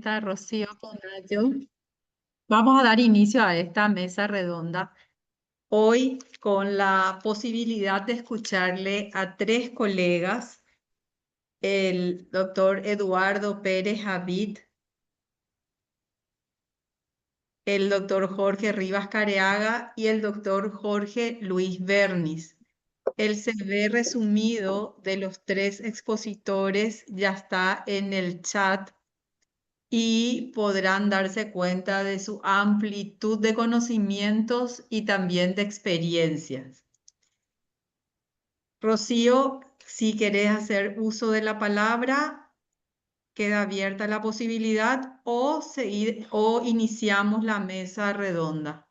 presidenta Rocío Conayo. Vamos a dar inicio a esta mesa redonda. Hoy con la posibilidad de escucharle a tres colegas, el doctor Eduardo Pérez Abid, el doctor Jorge Rivas Careaga y el doctor Jorge Luis Bernis. El CV resumido de los tres expositores ya está en el chat y podrán darse cuenta de su amplitud de conocimientos y también de experiencias. Rocío, si querés hacer uso de la palabra, queda abierta la posibilidad o iniciamos la mesa redonda.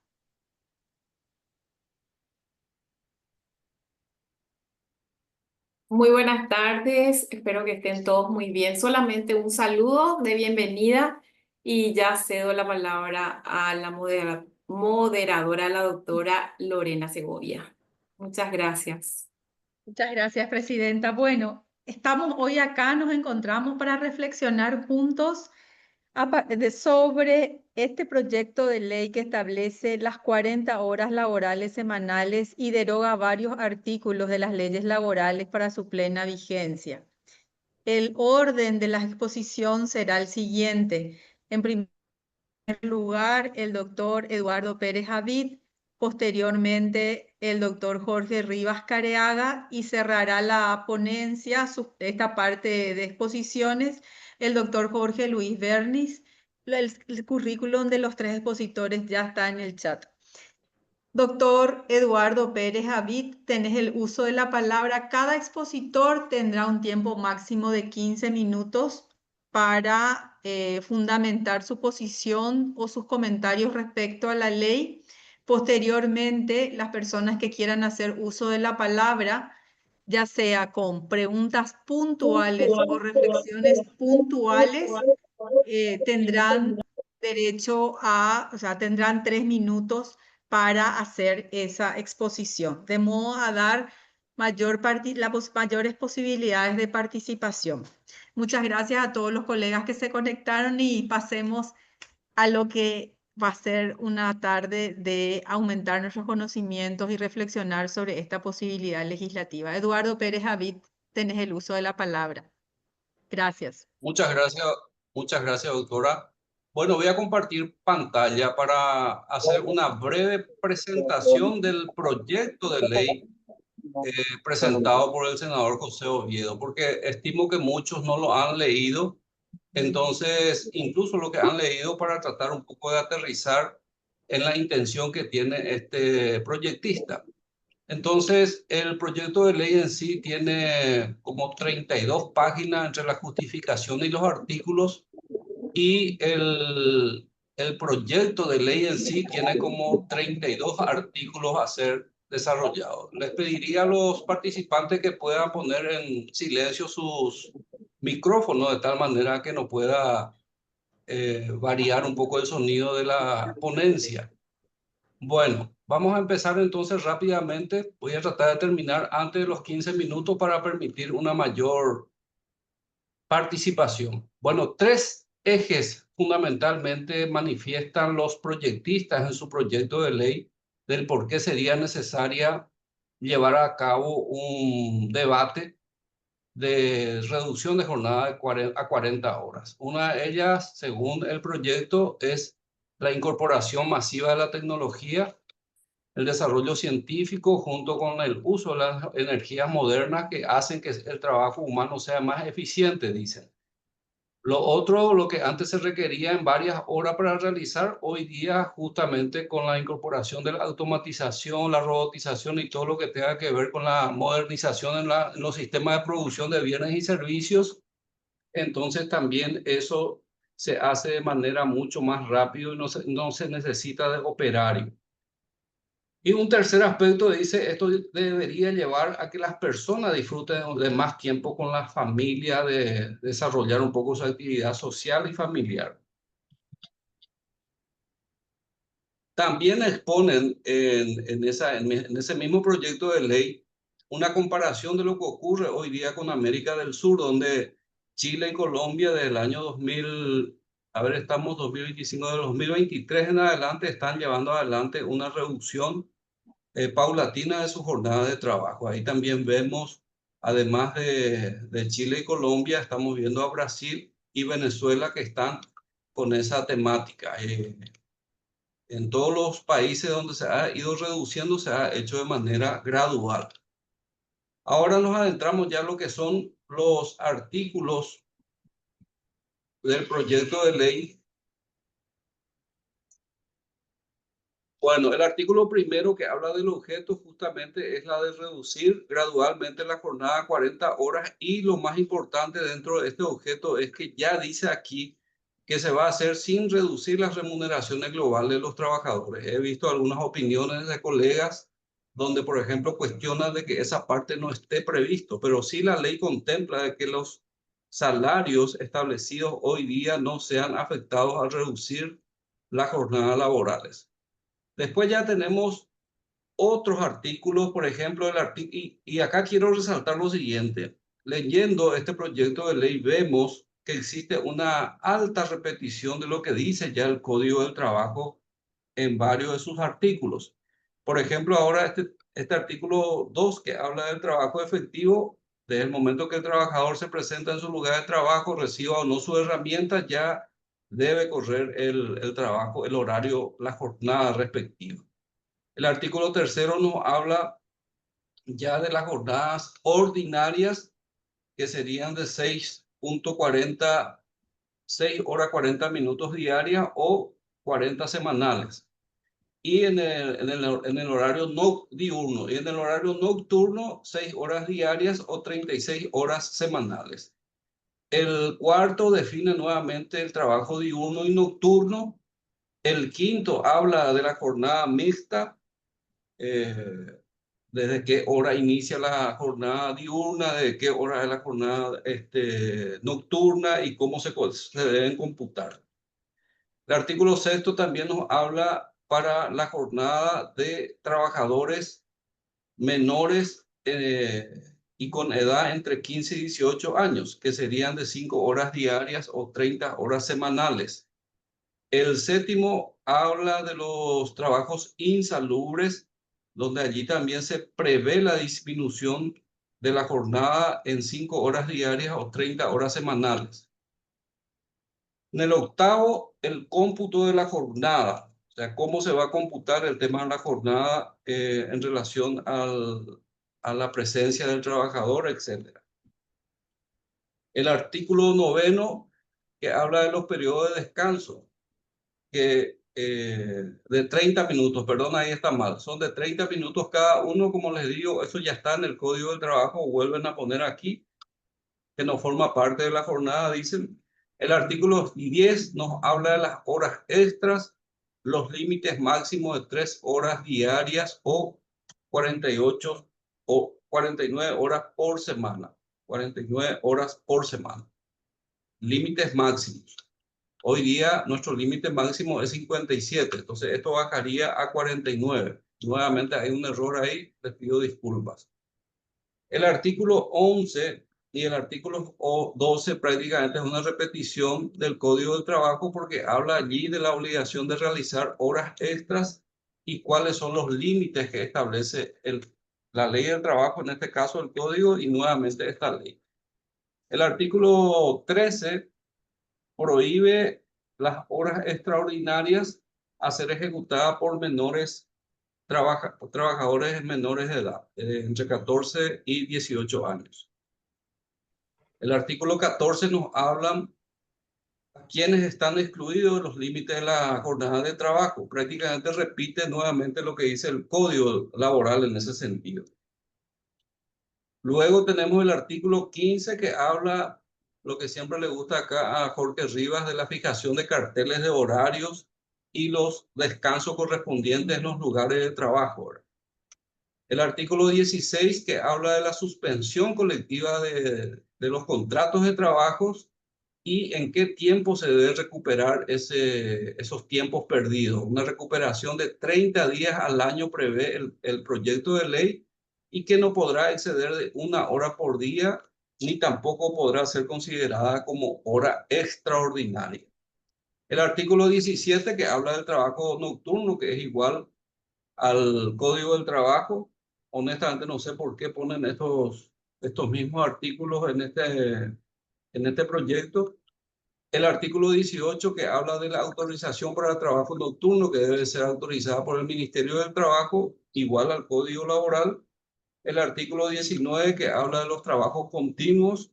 Muy buenas tardes, espero que estén todos muy bien. Solamente un saludo de bienvenida y ya cedo la palabra a la moderadora, la doctora Lorena Segovia. Muchas gracias. Muchas gracias, presidenta. Bueno, estamos hoy acá, nos encontramos para reflexionar juntos sobre este proyecto de ley que establece las 40 horas laborales semanales y deroga varios artículos de las leyes laborales para su plena vigencia. El orden de la exposición será el siguiente. En primer lugar, el doctor Eduardo Pérez Abid, posteriormente el doctor Jorge Rivas Careaga y cerrará la ponencia, esta parte de exposiciones, el doctor Jorge Luis Bernis. El currículum de los tres expositores ya está en el chat. Doctor Eduardo Pérez Abid, tenés el uso de la palabra. Cada expositor tendrá un tiempo máximo de 15 minutos para fundamentar su posición o sus comentarios respecto a la ley. Posteriormente, las personas que quieran hacer uso de la palabra, ya sea con preguntas puntuales o reflexiones puntuales, tendrán derecho o sea, tendrán 3 minutos para hacer esa exposición, de modo a dar mayores posibilidades de participación. Muchas gracias a todos los colegas que se conectaron y pasemos a lo que va a ser una tarde de aumentar nuestros conocimientos y reflexionar sobre esta posibilidad legislativa. Eduardo Pérez Abid, tenés el uso de la palabra. Gracias. Muchas gracias, doctora. Bueno, voy a compartir pantalla para hacer una breve presentación del proyecto de ley presentado por el senador José Oviedo, porque estimo que muchos no lo han leído, entonces incluso lo que han leído para tratar un poco de aterrizar en la intención que tiene este proyectista. Entonces, el proyecto de ley en sí tiene como 32 páginas entre la justificación y los artículos, y el proyecto de ley en sí tiene como 32 artículos a ser desarrollados. Les pediría a los participantes que puedan poner en silencio sus micrófonos de tal manera que no pueda variar un poco el sonido de la ponencia. Bueno, vamos a empezar entonces rápidamente. Voy a tratar de terminar antes de los 15 minutos para permitir una mayor participación. Bueno, tres ejes fundamentalmente manifiestan los proyectistas en su proyecto de ley del por qué sería necesaria llevar a cabo un debate de reducción de jornada a 40 horas. Una de ellas, según el proyecto, es la incorporación masiva de la tecnología, el desarrollo científico junto con el uso de las energías modernas que hacen que el trabajo humano sea más eficiente, dicen. Lo otro, lo que antes se requería en varias horas para realizar, hoy día justamente con la incorporación de la automatización, la robotización y todo lo que tenga que ver con la modernización en los sistemas de producción de bienes y servicios, entonces también eso se hace de manera mucho más rápido y no se necesita de operario. Y un tercer aspecto dice, esto debería llevar a que las personas disfruten de más tiempo con la familia, de desarrollar un poco su actividad social y familiar. También exponen en ese mismo proyecto de ley una comparación de lo que ocurre hoy día con América del Sur, donde Chile y Colombia desde el año a ver, estamos 2025, de 2023 en adelante están llevando adelante una reducción paulatina de su jornada de trabajo. Ahí también vemos, además de Chile y Colombia, estamos viendo a Brasil y Venezuela que están con esa temática. En todos los países donde se ha ido reduciendo, se ha hecho de manera gradual. Ahora nos adentramos ya en lo que son los artículos del proyecto de ley. Bueno, el artículo primero que habla del objeto justamente es la de reducir gradualmente la jornada a 40 horas, y lo más importante dentro de este objeto es que ya dice aquí que se va a hacer sin reducir las remuneraciones globales de los trabajadores. He visto algunas opiniones de colegas donde, por ejemplo, cuestionan de que esa parte no esté previsto, pero sí la ley contempla de que los salarios establecidos hoy día no sean afectados al reducir las jornadas laborales. Después ya tenemos otros artículos, por ejemplo, y acá quiero resaltar lo siguiente. Leyendo este proyecto de ley vemos que existe una alta repetición de lo que dice ya el Código del Trabajo en varios de sus artículos. Por ejemplo, ahora este artículo 2 que habla del trabajo efectivo, desde el momento que el trabajador se presenta en su lugar de trabajo, reciba o no su herramienta, ya debe correr el trabajo, el horario, la jornada respectiva. El artículo tercero nos habla ya de las jornadas ordinarias, que serían de 6 horas 40 minutos diarias o 40 semanales. Y en el horario no diurno. Y en el horario nocturno, 6 horas diarias o 36 horas semanales. El cuarto define nuevamente el trabajo diurno y nocturno. El quinto habla de la jornada mixta. Desde qué hora inicia la jornada diurna, de qué hora es la jornada nocturna y cómo se deben computar. El artículo sexto también nos habla para la jornada de trabajadores menores y con edad entre 15 y 18 años, que serían de 5 horas diarias o 30 horas semanales. El séptimo habla de los trabajos insalubres, donde allí también se prevé la disminución de la jornada en 5 horas diarias o 30 horas semanales. En el octavo, el cómputo de la jornada, o sea, cómo se va a computar el tema de la jornada en relación a la presencia del trabajador, etc. El artículo noveno, que habla de los periodos de descanso, que de 30 minutos, perdón, ahí está mal, son de 30 minutos cada uno, como les digo, eso ya está en el Código del Trabajo, vuelven a poner aquí, que no forma parte de la jornada, dicen. El artículo 10 nos habla de las horas extras, los límites máximos de 3 horas diarias o 48 o 49 horas por semana, 49 horas por semana, límites máximos. Hoy día nuestro límite máximo es 57, entonces esto bajaría a 49. Nuevamente hay un error ahí, les pido disculpas. El artículo 11 y el artículo 12 prácticamente es una repetición del Código del Trabajo, porque habla allí de la obligación de realizar horas extras y cuáles son los límites que establece la ley del trabajo, en este caso el Código, y nuevamente esta ley. El artículo 13 prohíbe las horas extraordinarias a ser ejecutadas por trabajadores menores de edad, entre 14 y 18 años. El artículo 14 nos habla a quienes están excluidos de los límites de la jornada de trabajo. Prácticamente repite nuevamente lo que dice el Código Laboral en ese sentido. Luego tenemos el artículo 15, que habla, lo que siempre le gusta acá a Jorge Rivas, de la fijación de carteles de horarios y los descansos correspondientes en los lugares de trabajo. El artículo 16, que habla de la suspensión colectiva de los contratos de trabajos y en qué tiempo se debe recuperar esos tiempos perdidos. Una recuperación de 30 días al año prevé el proyecto de ley, y que no podrá exceder de 1 hora por día, ni tampoco podrá ser considerada como hora extraordinaria. El artículo 17 que habla del trabajo nocturno, que es igual al Código del Trabajo. Honestamente no sé por qué ponen estos mismos artículos en este proyecto. El artículo 18 que habla de la autorización para el trabajo nocturno, que debe ser autorizada por el Ministerio del Trabajo, igual al Código Laboral. El artículo 19 que habla de los trabajos continuos.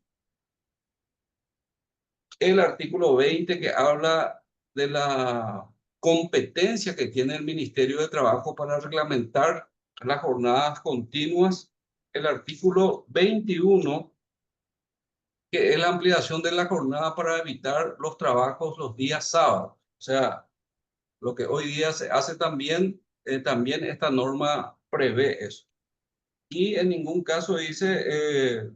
El artículo 20 que habla de la competencia que tiene el Ministerio de Trabajo para reglamentar las jornadas continuas. El artículo 21 que es la ampliación de la jornada para evitar los trabajos los días sábados. O sea, lo que hoy día se hace también, también esta norma prevé eso. Y en ningún caso dice,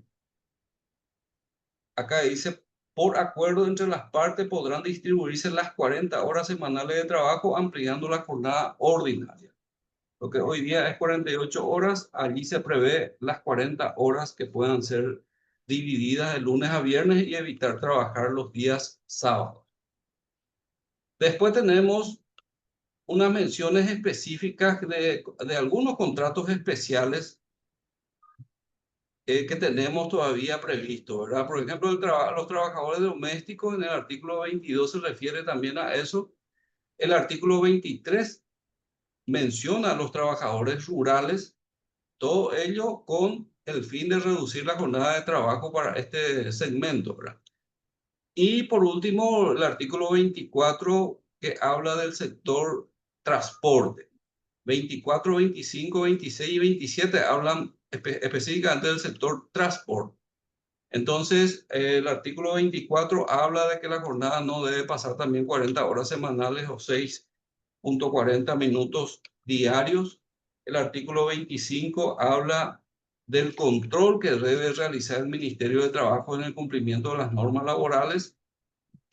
acá dice, por acuerdo entre las partes podrán distribuirse las 40 horas semanales de trabajo ampliando la jornada ordinaria. Lo que hoy día es 48 horas, allí se prevé las 40 horas que puedan ser divididas de lunes a viernes y evitar trabajar los días sábados. Después tenemos unas menciones específicas de algunos contratos especiales que tenemos todavía previsto, ¿verdad? Por ejemplo, los trabajadores domésticos en el artículo 22 se refiere también a eso. El artículo 23 menciona a los trabajadores rurales, todo ello con el fin de reducir la jornada de trabajo para este segmento, ¿verdad? Y por último, el artículo 24 que habla del sector transporte. 24, 25, 26 y 27 hablan específicamente del sector transporte. Entonces, el artículo 24 habla de que la jornada no debe pasar también 40 horas semanales o 6.40 minutos diarios. El artículo 25 habla del control que debe realizar el Ministerio de Trabajo en el cumplimiento de las normas laborales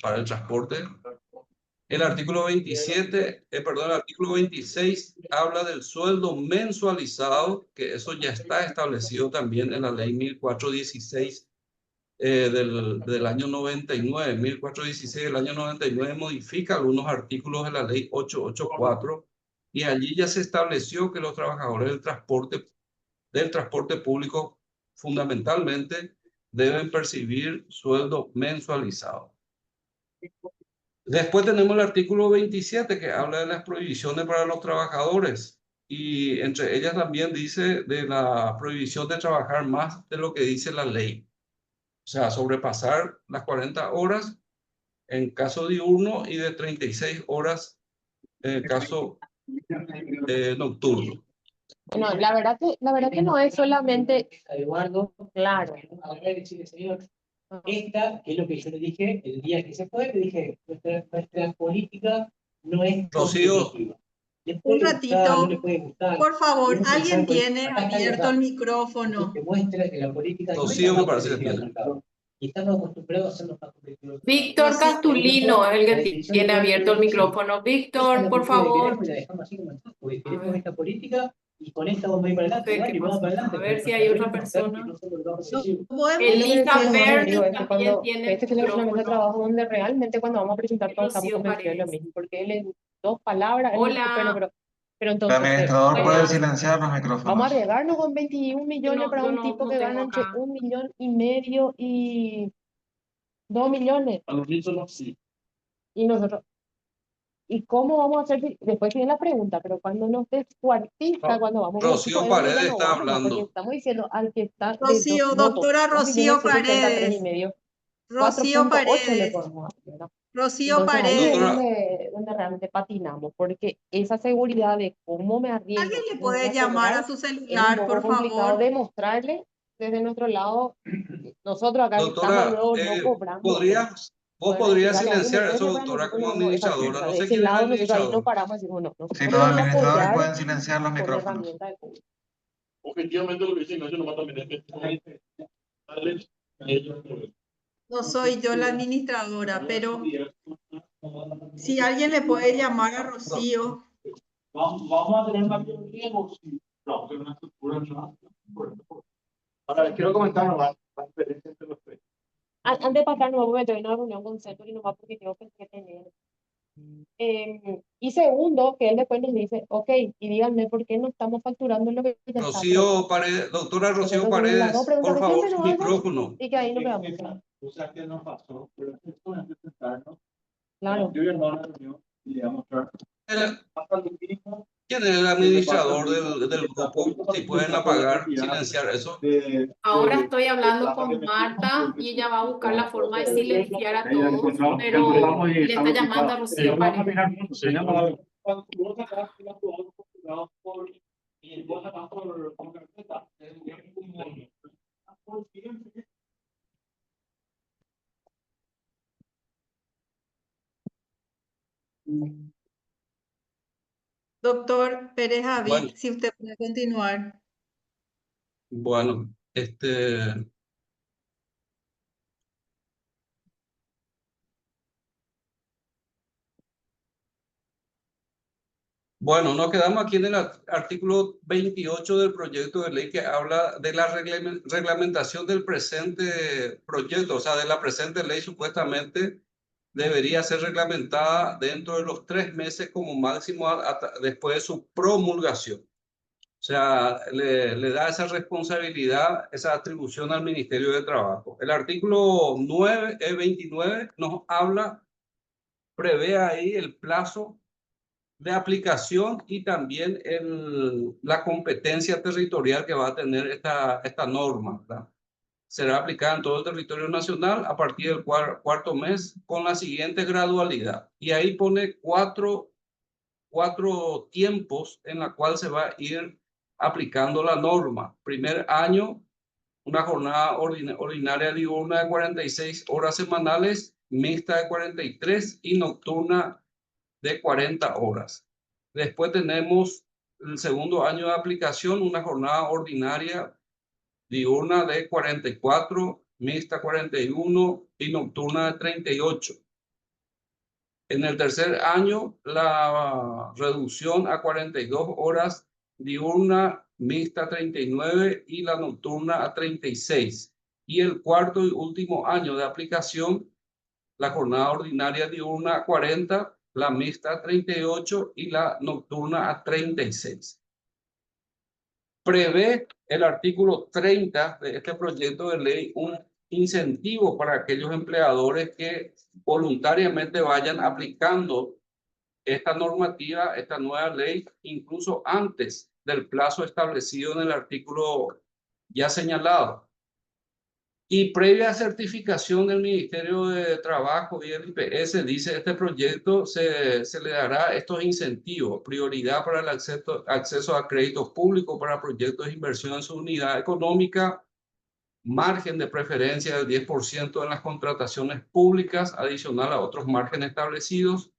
para el transporte. El artículo 27, el artículo 26 habla del sueldo mensualizado, que eso ya está establecido también en la ley 1416 del año 99. 1416 del año 99 modifica algunos artículos de la ley 884 y allí ya se estableció que los trabajadores del transporte público fundamentalmente deben percibir sueldo mensualizado. Después tenemos el artículo 27 que habla de las prohibiciones para los trabajadores y entre ellas también dice de la prohibición de trabajar más de lo que dice la ley. O sea, sobrepasar las 40 horas en caso diurno y de 36 horas en caso nocturno. Bueno, la verdad que no es solamente, Eduardo, claro. A ver, señor. Esta, que es lo que yo le dije el día que se fue, le dije, nuestra política no es Rocío, competitiva. Un ratito, no le puede gustar. por favor, Uno alguien pensar, tiene acá está la abierto verdad. el micrófono. Esto demuestra que la política no es Rocío la me más parece que competitiva del tiene. mercado. Y estamos acostumbrados a ser los más competitivos. Víctor Rocío. Castulino es el La que decisión tiene de abierto el sí. micrófono. Esta es Víctor, la por política que favor. queremos y la dejamos así como está, porque A queremos ver, esta política y con esta vamos a ir para no adelante, sé ¿verdad? qué Y vamos pasó. para adelante. A ver si hay otra persona. No solo lo vamos a No decir. podemos. Es lo que Elisa decíamos, Berni digo, es que también cuando tiene este es una mesa de micrófono. trabajo donde realmente cuando vamos a presentar Y todos estamos Rocío convencidos de lo Paredes. mismo, porque él en dos palabras, él me dijo, Hola. pero El entonces, administrador puede Hola. silenciar los vamos a micrófonos. arriesgarnos con 21 millones para Yo un tipo no que tengo gana entre acá. 1,5 millones y 2 millones. A los títulos sí. Y nosotros, ¿y cómo vamos a hacer? Después tiene la pregunta, pero cuando nos descuartiza, cuando vamos con el tipo, Rocío es donde ya Paredes no está vamos más, porque hablando. estamos diciendo al que está de dos Rocío, votos, doctora 2,783,000 Paredes. y medio, Rocío 4,8 le Paredes. podemos hacer, ¿no? Rocío Entonces ahí es Paredes. Doctora, donde realmente patinamos, porque esa seguridad de cómo me ¿Alguien arriesgo le y voy puede a llamar a cobrar su es un celular, poco por complicado favor? demostrarle desde nuestro lado. Nosotros acá gritamos, doctora, luego no cobramos, ¿verdad? vos Poder podrías explicarle a alguien de silenciar eso, medio para doctora, nosotros como no es fácil. administradora. O sea, No de sé ese quién es el lado nosotros ahí no administrador. paramos y decimos, no, Sí, nosotros los vamos a administradores apoyar pueden silenciar los con micrófonos. herramientas de público. Objetivamente lo que dice Ignacio nomás también es que darles a ellos No soy yo la administradora, pero si alguien le puede llamar a Rocío. vamos a tener más riesgo si no, que una estructura no. Ahora les quiero comentar nomás la diferencia entre los tres. Antes de pasar, no me voy a meter en una reunión con Centro y nomás porque tengo que tener Y segundo, que él después nos dice, ok, y díganme por qué no estamos facturando lo que ya está aprobado. Rocío Paredes, doctora Rocío Nosotros tuvimos las dos Paredes, preguntas por de quién favor, me su lo hace micrófono. y que ahí no quedamos. O sea, ¿qué nos pasó? Pero esto es presentarnos. Claro. Yo ya no la reunión y le vamos a mostrar. Hasta lo mínimo. ¿Quién es el administrador del grupo? Si pueden apagar, silenciar eso. Ahora estoy hablando con Marta y ella va a buscar la forma de silenciar a todos, pero le está llamando a Rocío Paredes. Cuando vos sacás el actual configurado por y vos sacás por carpeta, por siempre. Doctor Pérez Javid, Bueno, si usted puede continuar. bueno, bueno, nos quedamos aquí en el artículo 28 del proyecto de ley que habla de la reglamentación del presente proyecto, o sea, de la presente ley supuestamente debería ser reglamentada dentro de los 3 meses como máximo después de su promulgación. O sea, le da esa responsabilidad, esa atribución al Ministerio de Trabajo. El artículo 29 nos prevé ahí el plazo de aplicación y también la competencia territorial que va a tener esta norma, ¿verdad? Será aplicada en todo el territorio nacional a partir del cuarto mes con la siguiente gradualidad. Y ahí pone cuatro tiempos en la cual se va a ir aplicando la norma. Primer año, una jornada ordinaria diurna de 46 horas semanales, mixta de 43 y nocturna de 40 horas. Después tenemos el segundo año de aplicación, una jornada ordinaria diurna de 44, mixta 41 y nocturna de 38. En el tercer año, la reducción a 42 horas diurna, mixta 39 y la nocturna a 36. Y el cuarto y último año de aplicación, la jornada ordinaria diurna a 40, la mixta a 38 y la nocturna a 36. Prevé el artículo 30 de este proyecto de ley un incentivo para aquellos empleadores que voluntariamente vayan aplicando esta normativa, esta nueva ley, incluso antes del plazo establecido en el artículo ya señalado. Y previa certificación del Ministerio de Trabajo y el IPS, dice este proyecto, se le dará estos incentivos, prioridad para el acceso a créditos públicos para proyectos de inversión en su unidad económica, margen de preferencia del 10% en las contrataciones públicas, adicional a otros márgenes establecidos,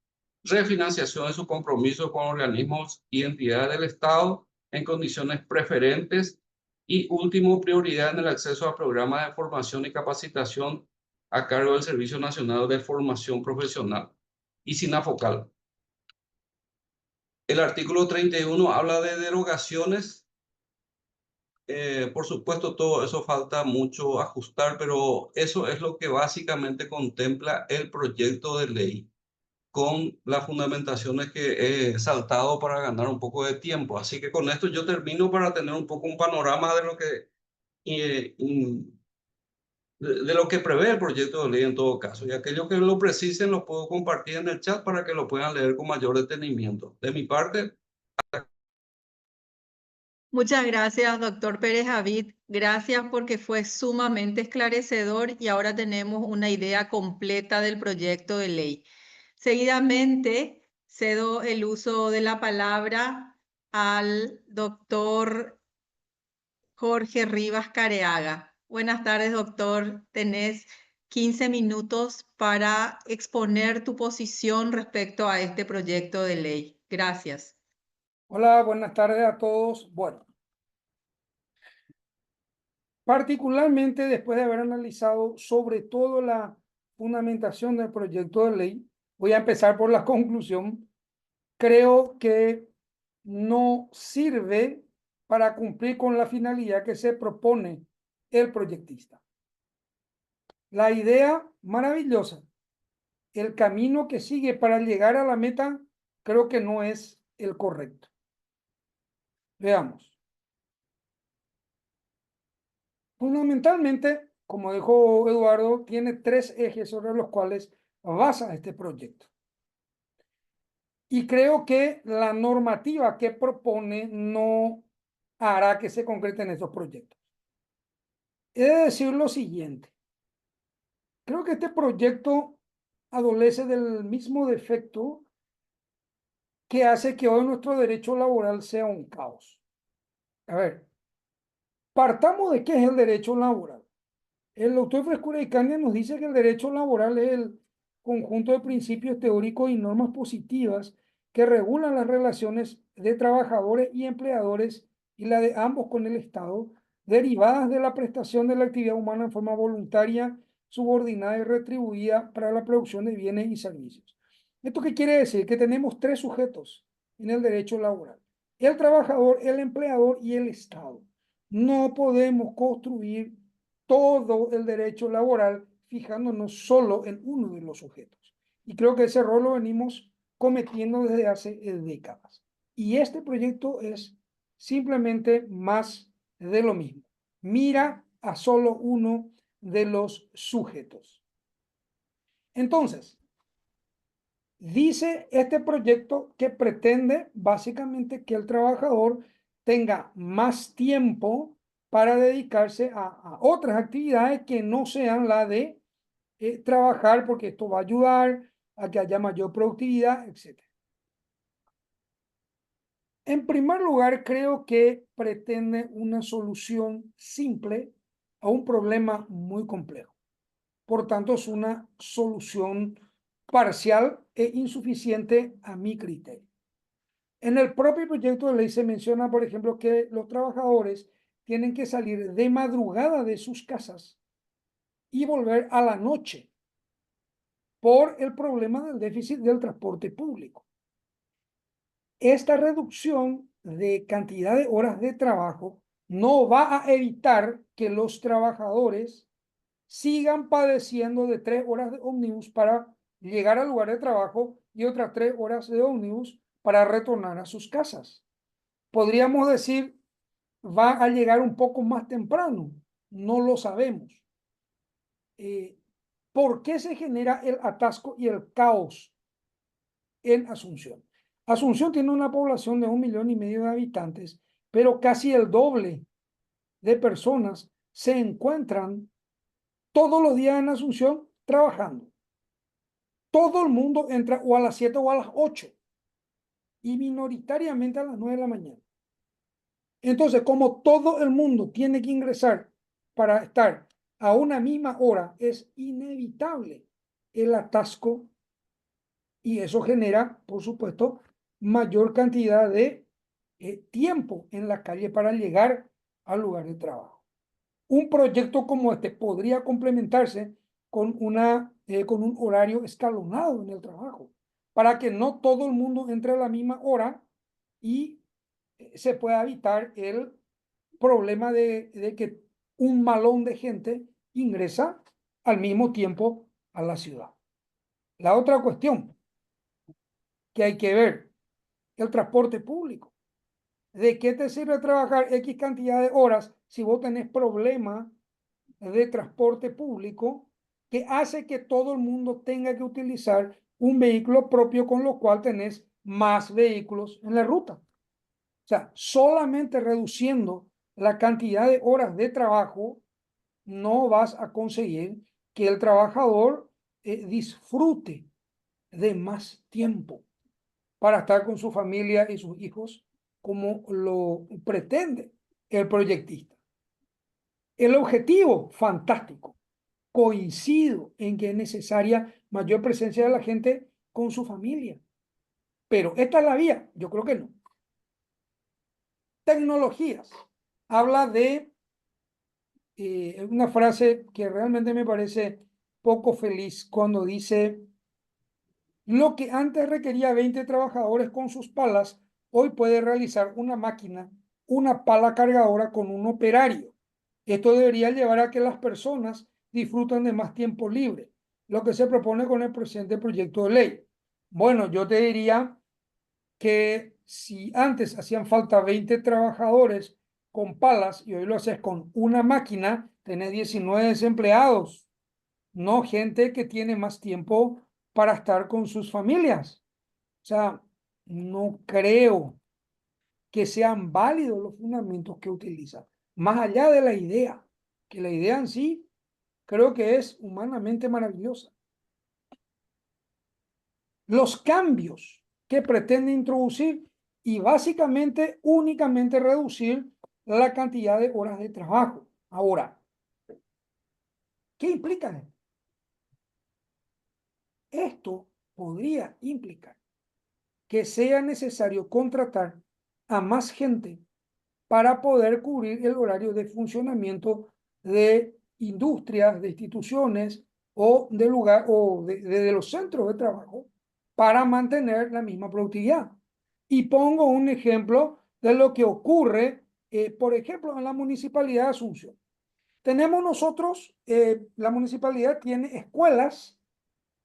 refinanciación de su compromiso con organismos y entidades del Estado en condiciones preferentes y último, prioridad en el acceso a programas de formación y capacitación a cargo del Servicio Nacional de Formación Profesional y SINAFOCAL. El artículo 31 habla de derogaciones. Por supuesto, todo eso falta mucho ajustar, pero eso es lo que básicamente contempla el proyecto de ley, con las fundamentaciones que he saltado para ganar un poco de tiempo. Así que con esto yo termino para tener un poco un panorama de lo que, de lo que prevé el proyecto de ley en todo caso. Y aquellos que lo precisen lo puedo compartir en el chat para que lo puedan leer con mayor detenimiento. De mi parte. Muchas gracias, doctor Pérez Javid. Gracias porque fue sumamente esclarecedor y ahora tenemos una idea completa del proyecto de ley. Seguidamente, cedo el uso de la palabra al doctor Jorge Rivas Careaga. Buenas tardes, doctor. Tenés 15 minutos para exponer tu posición respecto a este proyecto de ley. Gracias. Hola, buenas tardes a todos. Bueno, particularmente después de haber analizado sobre todo la fundamentación del proyecto de ley, voy a empezar por la conclusión. Creo que no sirve para cumplir con la finalidad que se propone el proyectista. La idea maravillosa el camino que sigue para llegar a la meta creo que no es el correcto. Veamos. Fundamentalmente, como dijo Eduardo, tiene 3 ejes sobre los cuales basa este proyecto. Y creo que la normativa que propone no hará que se concreten estos proyectos. He de decir lo siguiente. Creo que este proyecto adolece del mismo defecto que hace que hoy nuestro derecho laboral sea un caos. A ver, partamos de qué es el derecho laboral. El doctor Frescura y Candia nos dice que el derecho laboral es el conjunto de principios teóricos y normas positivas que regulan las relaciones de trabajadores y empleadores y la de ambos con el Estado, derivadas de la prestación de la actividad humana en forma voluntaria, subordinada y retribuida para la producción de bienes y servicios. ¿Esto qué quiere decir? Que tenemos 3 sujetos en el derecho laboral: el trabajador, el empleador y el Estado. No podemos construir todo el derecho laboral fijándonos solo en uno de los sujetos. Y creo que ese error lo venimos cometiendo desde hace décadas. Y este proyecto es simplemente más de lo mismo. Mira a solo uno de los sujetos. Entonces, dice este proyecto que pretende básicamente que el trabajador tenga más tiempo para dedicarse a otras actividades que no sean la de trabajar, porque esto va a ayudar a que haya mayor productividad, etc. En primer lugar, creo que pretende una solución simple a un problema muy complejo. Por tanto, es una solución parcial e insuficiente a mi criterio. En el propio proyecto de ley se menciona, por ejemplo, que los trabajadores tienen que salir de madrugada de sus casas y volver a la noche por el problema del déficit del transporte público. Esta reducción de cantidad de horas de trabajo no va a evitar que los trabajadores sigan padeciendo de 3 horas de ómnibus para llegar al lugar de trabajo y otras 3 horas de ómnibus para retornar a sus casas. Podríamos decir, va a llegar un poco más temprano, no lo sabemos. ¿Por qué se genera el atasco y el caos en Asunción? Asunción tiene una población de 1,5 millones de habitantes, pero casi el doble de personas se encuentran todos los días en Asunción trabajando. Todo el mundo entra o a las 7 o a las 8 y minoritariamente a las 9 de la mañana. Entonces, como todo el mundo tiene que ingresar para estar a una misma hora, es inevitable el atasco y eso genera, por supuesto, mayor cantidad de tiempo en la calle para llegar al lugar de trabajo. Un proyecto como este podría complementarse con un horario escalonado en el trabajo, para que no todo el mundo entre a la misma hora y se pueda evitar el problema de que un malón de gente ingresa al mismo tiempo a la ciudad. La otra cuestión que hay que ver, el transporte público. ¿De qué te sirve trabajar X cantidad de horas si vos tenés problemas de transporte público que hace que todo el mundo tenga que utilizar un vehículo propio, con lo cual tenés más vehículos en la ruta? O sea, solamente reduciendo la cantidad de horas de trabajo no vas a conseguir que el trabajador disfrute de más tiempo para estar con su familia y sus hijos como lo pretende el proyectista. El objetivo, fantástico. Coincido en que es necesaria mayor presencia de la gente con su familia. Pero esta es la vía, yo creo que no. Tecnologías. Habla de una frase que realmente me parece poco feliz cuando dice: lo que antes requería 20 trabajadores con sus palas, hoy puede realizar una máquina, una pala cargadora con un operario. Esto debería llevar a que las personas disfruten de más tiempo libre. lo que se propone con el presente proyecto de ley? Bueno, yo te diría que si antes hacían falta 20 trabajadores con palas y hoy lo haces con una máquina, tenés 19 desempleados, no gente que tiene más tiempo para estar con sus familias. O sea, no creo que sean válidos los fundamentos que utilizan, más allá de la idea, que la idea en sí creo que es humanamente maravillosa. Los cambios que pretende introducir y básicamente únicamente reducir la cantidad de horas de trabajo. Ahora, ¿qué implica esto? Esto podría implicar que sea necesario contratar a más gente para poder cubrir el horario de funcionamiento de industrias, de instituciones o de lugar o de los centros de trabajo para mantener la misma productividad. Y pongo un ejemplo de lo que ocurre, por ejemplo, en la Municipalidad de Asunción. Tenemos nosotros, la municipalidad tiene escuelas,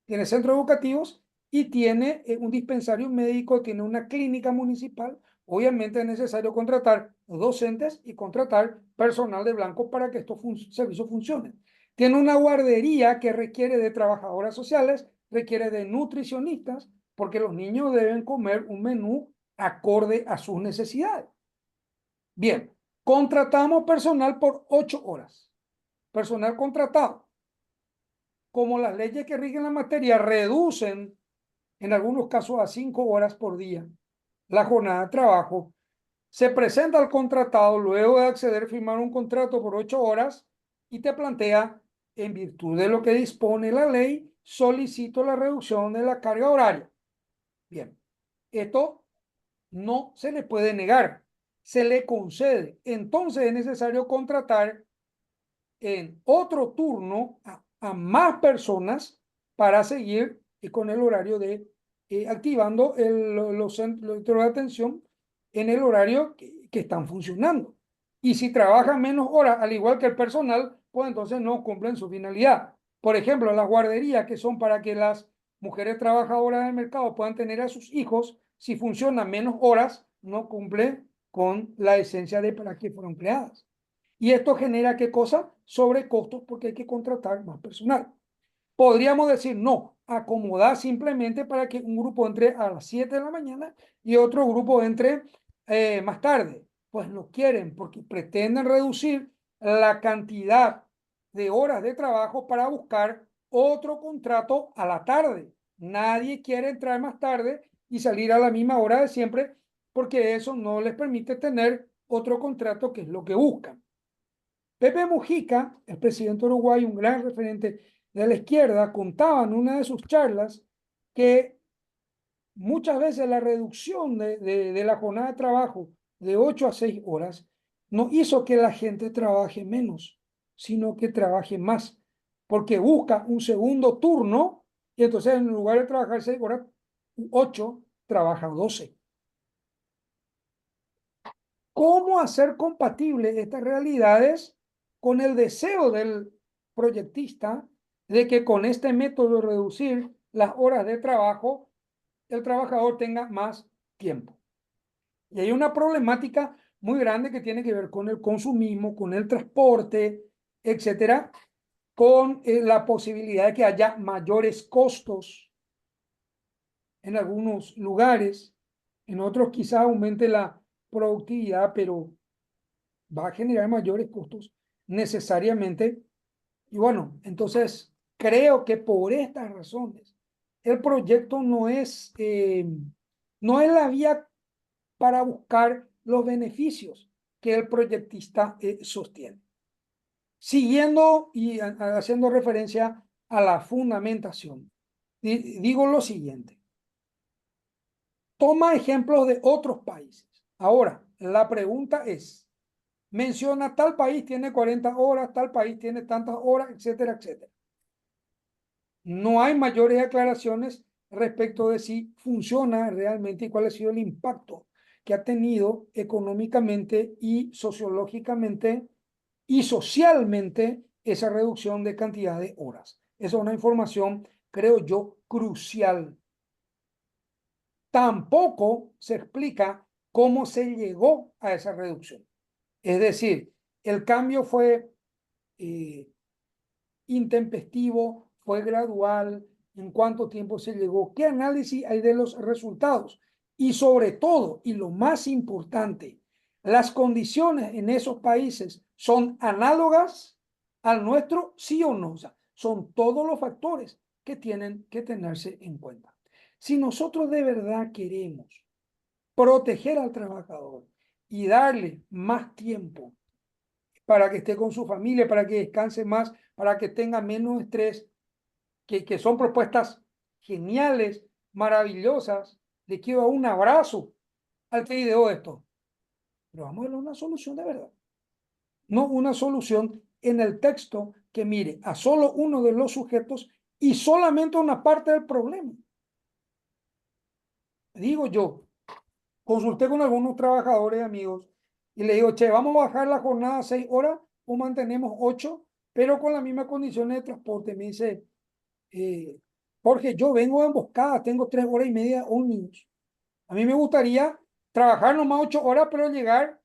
tiene centros educativos y tiene un dispensario médico, tiene una clínica municipal. Obviamente es necesario contratar docentes y contratar personal de blanco para que estos servicios funcionen. Tiene una guardería que requiere de trabajadoras sociales, requiere de nutricionistas, porque los niños deben comer un menú acorde a sus necesidades. Bien, contratamos personal por 8 horas. Personal contratado. Como las leyes que rigen la materia reducen en algunos casos a 5 horas por día la jornada de trabajo, se presenta al contratado luego de acceder a firmar un contrato por 8 horas y te plantea, en virtud de lo que dispone la ley, solicito la reducción de la carga horaria. Bien, esto no se le puede negar, se le concede. Entonces es necesario contratar en otro turno a más personas para seguir con el horario de activando los centros de atención en el horario que están funcionando. Y si trabajan menos horas, al igual que el personal, pues entonces no cumplen su finalidad. Por ejemplo, las guarderías, que son para que las mujeres trabajadoras del mercado puedan tener a sus hijos, si funcionan menos horas, no cumple con la esencia de para qué fueron creadas. Y esto genera ¿qué cosa? Sobrecostos porque hay que contratar más personal. Podríamos decir, no, acomodar simplemente para que un grupo entre a las 7 de la mañana y otro grupo entre más tarde. Pues no quieren porque pretenden reducir la cantidad de horas de trabajo para buscar otro contrato a la tarde. Nadie quiere entrar más tarde y salir a la misma hora de siempre porque eso no les permite tener otro contrato que es lo que buscan. Pepe Mujica, el presidente uruguayo, un gran referente de la izquierda, contaba en una de sus charlas que muchas veces la reducción de la jornada de trabajo de 8 a 6 horas no hizo que la gente trabaje menos, sino que trabaje más, porque busca un segundo turno y entonces en lugar de trabajar 6 horas, 8, trabaja 12. ¿Cómo hacer compatible estas realidades con el deseo del proyectista de que con este método de reducir las horas de trabajo, el trabajador tenga más tiempo? Y hay una problemática muy grande que tiene que ver con el consumismo, con el transporte, etcétera, con la posibilidad de que haya mayores costos en algunos lugares, en otros quizás aumente la productividad, pero va a generar mayores costos necesariamente. Y bueno, entonces creo que por estas razones el proyecto no es la vía para buscar los beneficios que el proyectista sostiene. Siguiendo y haciendo referencia a la fundamentación, digo lo siguiente. Toma ejemplos de otros países. Ahora, la pregunta es, menciona tal país tiene 40 horas, tal país tiene tantas horas, etcétera, etcétera. No hay mayores aclaraciones respecto de si funciona realmente y cuál ha sido el impacto que ha tenido económicamente y sociológicamente y socialmente esa reducción de cantidad de horas. Esa es una información, creo yo, crucial. Tampoco se explica cómo se llegó a esa reducción. Es decir, el cambio fue intempestivo, fue gradual, en cuánto tiempo se llegó, qué análisis hay de los resultados y sobre todo, y lo más importante, las condiciones en esos países son análogas al nuestro, sí o no. O sea, son todos los factores que tienen que tenerse en cuenta. Si nosotros de verdad queremos proteger al trabajador y darle más tiempo para que esté con su familia, para que descanse más, para que tenga menos estrés, que son propuestas geniales, maravillosas. Le quiero dar un abrazo al que ideó esto. Pero vamos a darle una solución de verdad. No una solución en el texto que mire a solo uno de los sujetos y solamente una parte del problema. Digo yo, consulté con algunos trabajadores, amigos, y le digo, che, vamos a bajar la jornada a 6 horas o mantenemos 8, pero con las mismas condiciones de transporte. Me dice, Jorge, yo vengo de emboscada, tengo 3 horas y media ómnibus. A mí me gustaría trabajar nomás 8 horas, pero llegar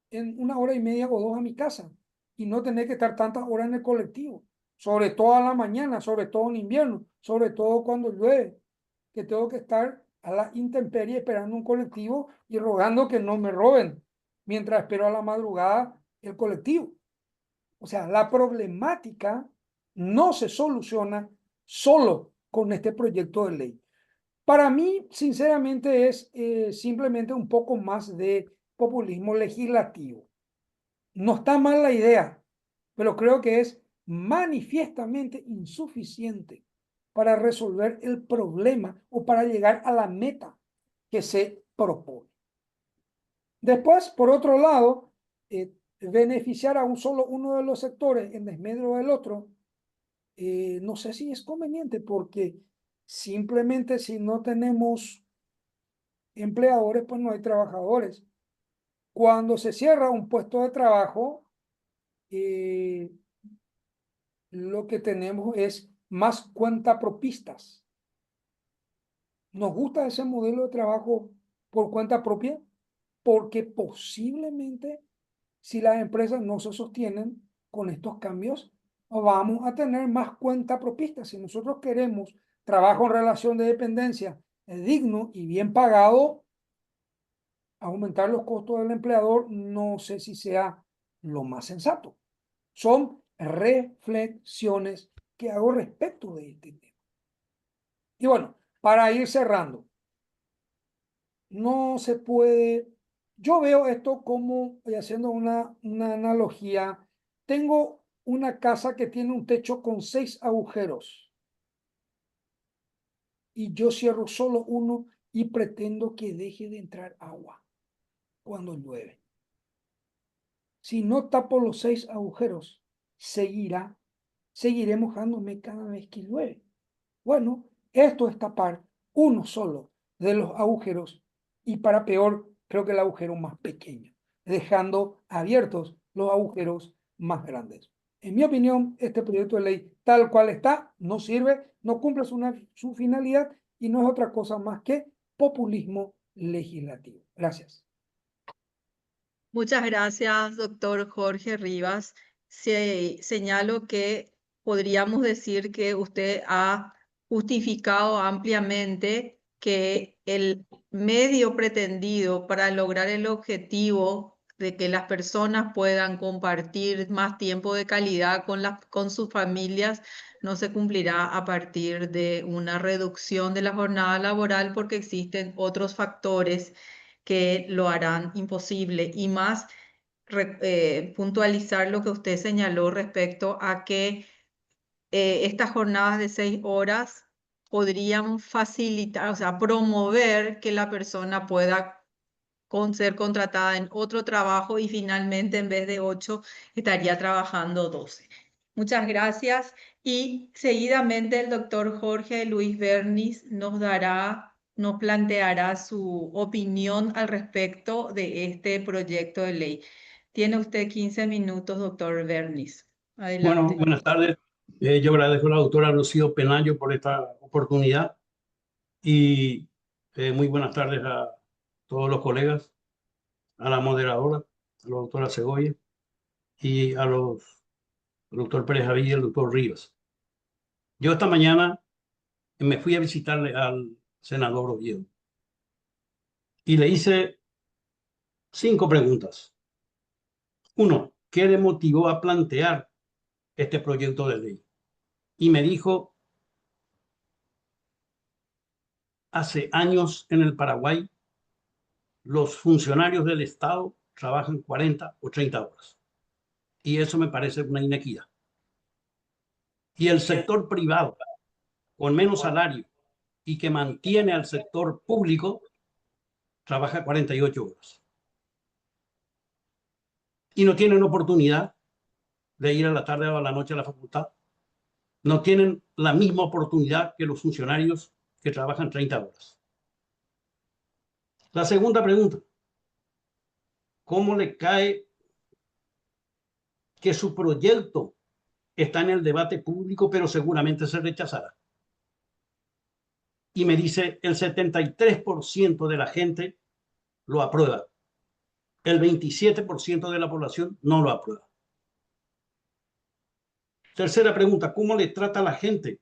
en 1 hora y media o 2 a mi casa y no tener que estar tantas horas en el colectivo, sobre todo a la mañana, sobre todo en invierno, sobre todo cuando llueve, que tengo que estar a la intemperie esperando un colectivo y rogando que no me roben mientras espero a la madrugada el colectivo. O sea, la problemática no se soluciona solo con este proyecto de ley. Para mí, sinceramente, es simplemente un poco más de populismo legislativo. No está mal la idea, pero creo que es manifiestamente insuficiente para resolver el problema o para llegar a la meta que se propone. Después, por otro lado, beneficiar a solo uno de los sectores en desmedro del otro, no sé si es conveniente porque simplemente si no tenemos empleadores, pues no hay trabajadores. Cuando se cierra un puesto de trabajo, lo que tenemos es más cuentapropistas. ¿Nos gusta ese modelo de trabajo por cuenta propia? Porque posiblemente si las empresas no se sostienen con estos cambios, vamos a tener más cuentapropistas. Si nosotros queremos trabajo en relación de dependencia digno y bien pagado, aumentar los costos del empleador no sé si sea lo más sensato. Son reflexiones que hago respecto de este tema. Y bueno, para ir cerrando, no se puede, yo veo esto como, haciendo una analogía, tengo una casa que tiene un techo con 6 agujeros y yo cierro solo uno y pretendo que deje de entrar agua cuando llueve. Si no tapo los 6 agujeros, seguiré mojándome cada vez que llueve. Bueno, esto es tapar uno solo de los agujeros y para peor, creo que el agujero más pequeño, dejando abiertos los agujeros más grandes. En mi opinión, este proyecto de ley tal cual está, no sirve, no cumple su finalidad y no es otra cosa más que populismo legislativo. Gracias. Muchas gracias, doctor Jorge Rivas. Señalo que podríamos decir que usted ha justificado ampliamente que el medio pretendido para lograr el objetivo de que las personas puedan compartir más tiempo de calidad con sus familias no se cumplirá a partir de una reducción de la jornada laboral porque existen otros factores que lo harán imposible y más puntualizar lo que usted señaló respecto a que estas jornadas de 6 horas podrían facilitar, o sea, promover que la persona pueda ser contratada en otro trabajo y finalmente en vez de 8 estaría trabajando 12. Muchas gracias y seguidamente el doctor Jorge Luis Bernis nos planteará su opinión al respecto de este proyecto de ley. Tiene usted 15 minutos, doctor Bernis. Bueno, Adelante. buenas tardes. Yo agradezco a la doctora Rocío Penayo por esta oportunidad y muy buenas tardes a todos los colegas, a la moderadora, a la doctora Segovia y a los el doctor Pérez Javier y el doctor Rivas. Yo esta mañana me fui a visitarle al senador Oviedo y le hice 5 preguntas. 1, ¿qué le motivó a plantear este proyecto de ley? Y me dijo, hace años en el Paraguay, los funcionarios del Estado trabajan 40 o 30 horas. Y eso me parece una inequidad. Y el sector privado, con menos salario y que mantiene al sector público, trabaja 48 horas. Y no tienen oportunidad de ir a la tarde o a la noche a la facultad. No tienen la misma oportunidad que los funcionarios que trabajan 30 horas. La segunda pregunta, ¿cómo le cae que su proyecto está en el debate público, pero seguramente se rechazará? Y me dice, el 73% de la gente lo aprueba. El 27% de la población no lo aprueba. Tercera pregunta, ¿cómo le trata a la gente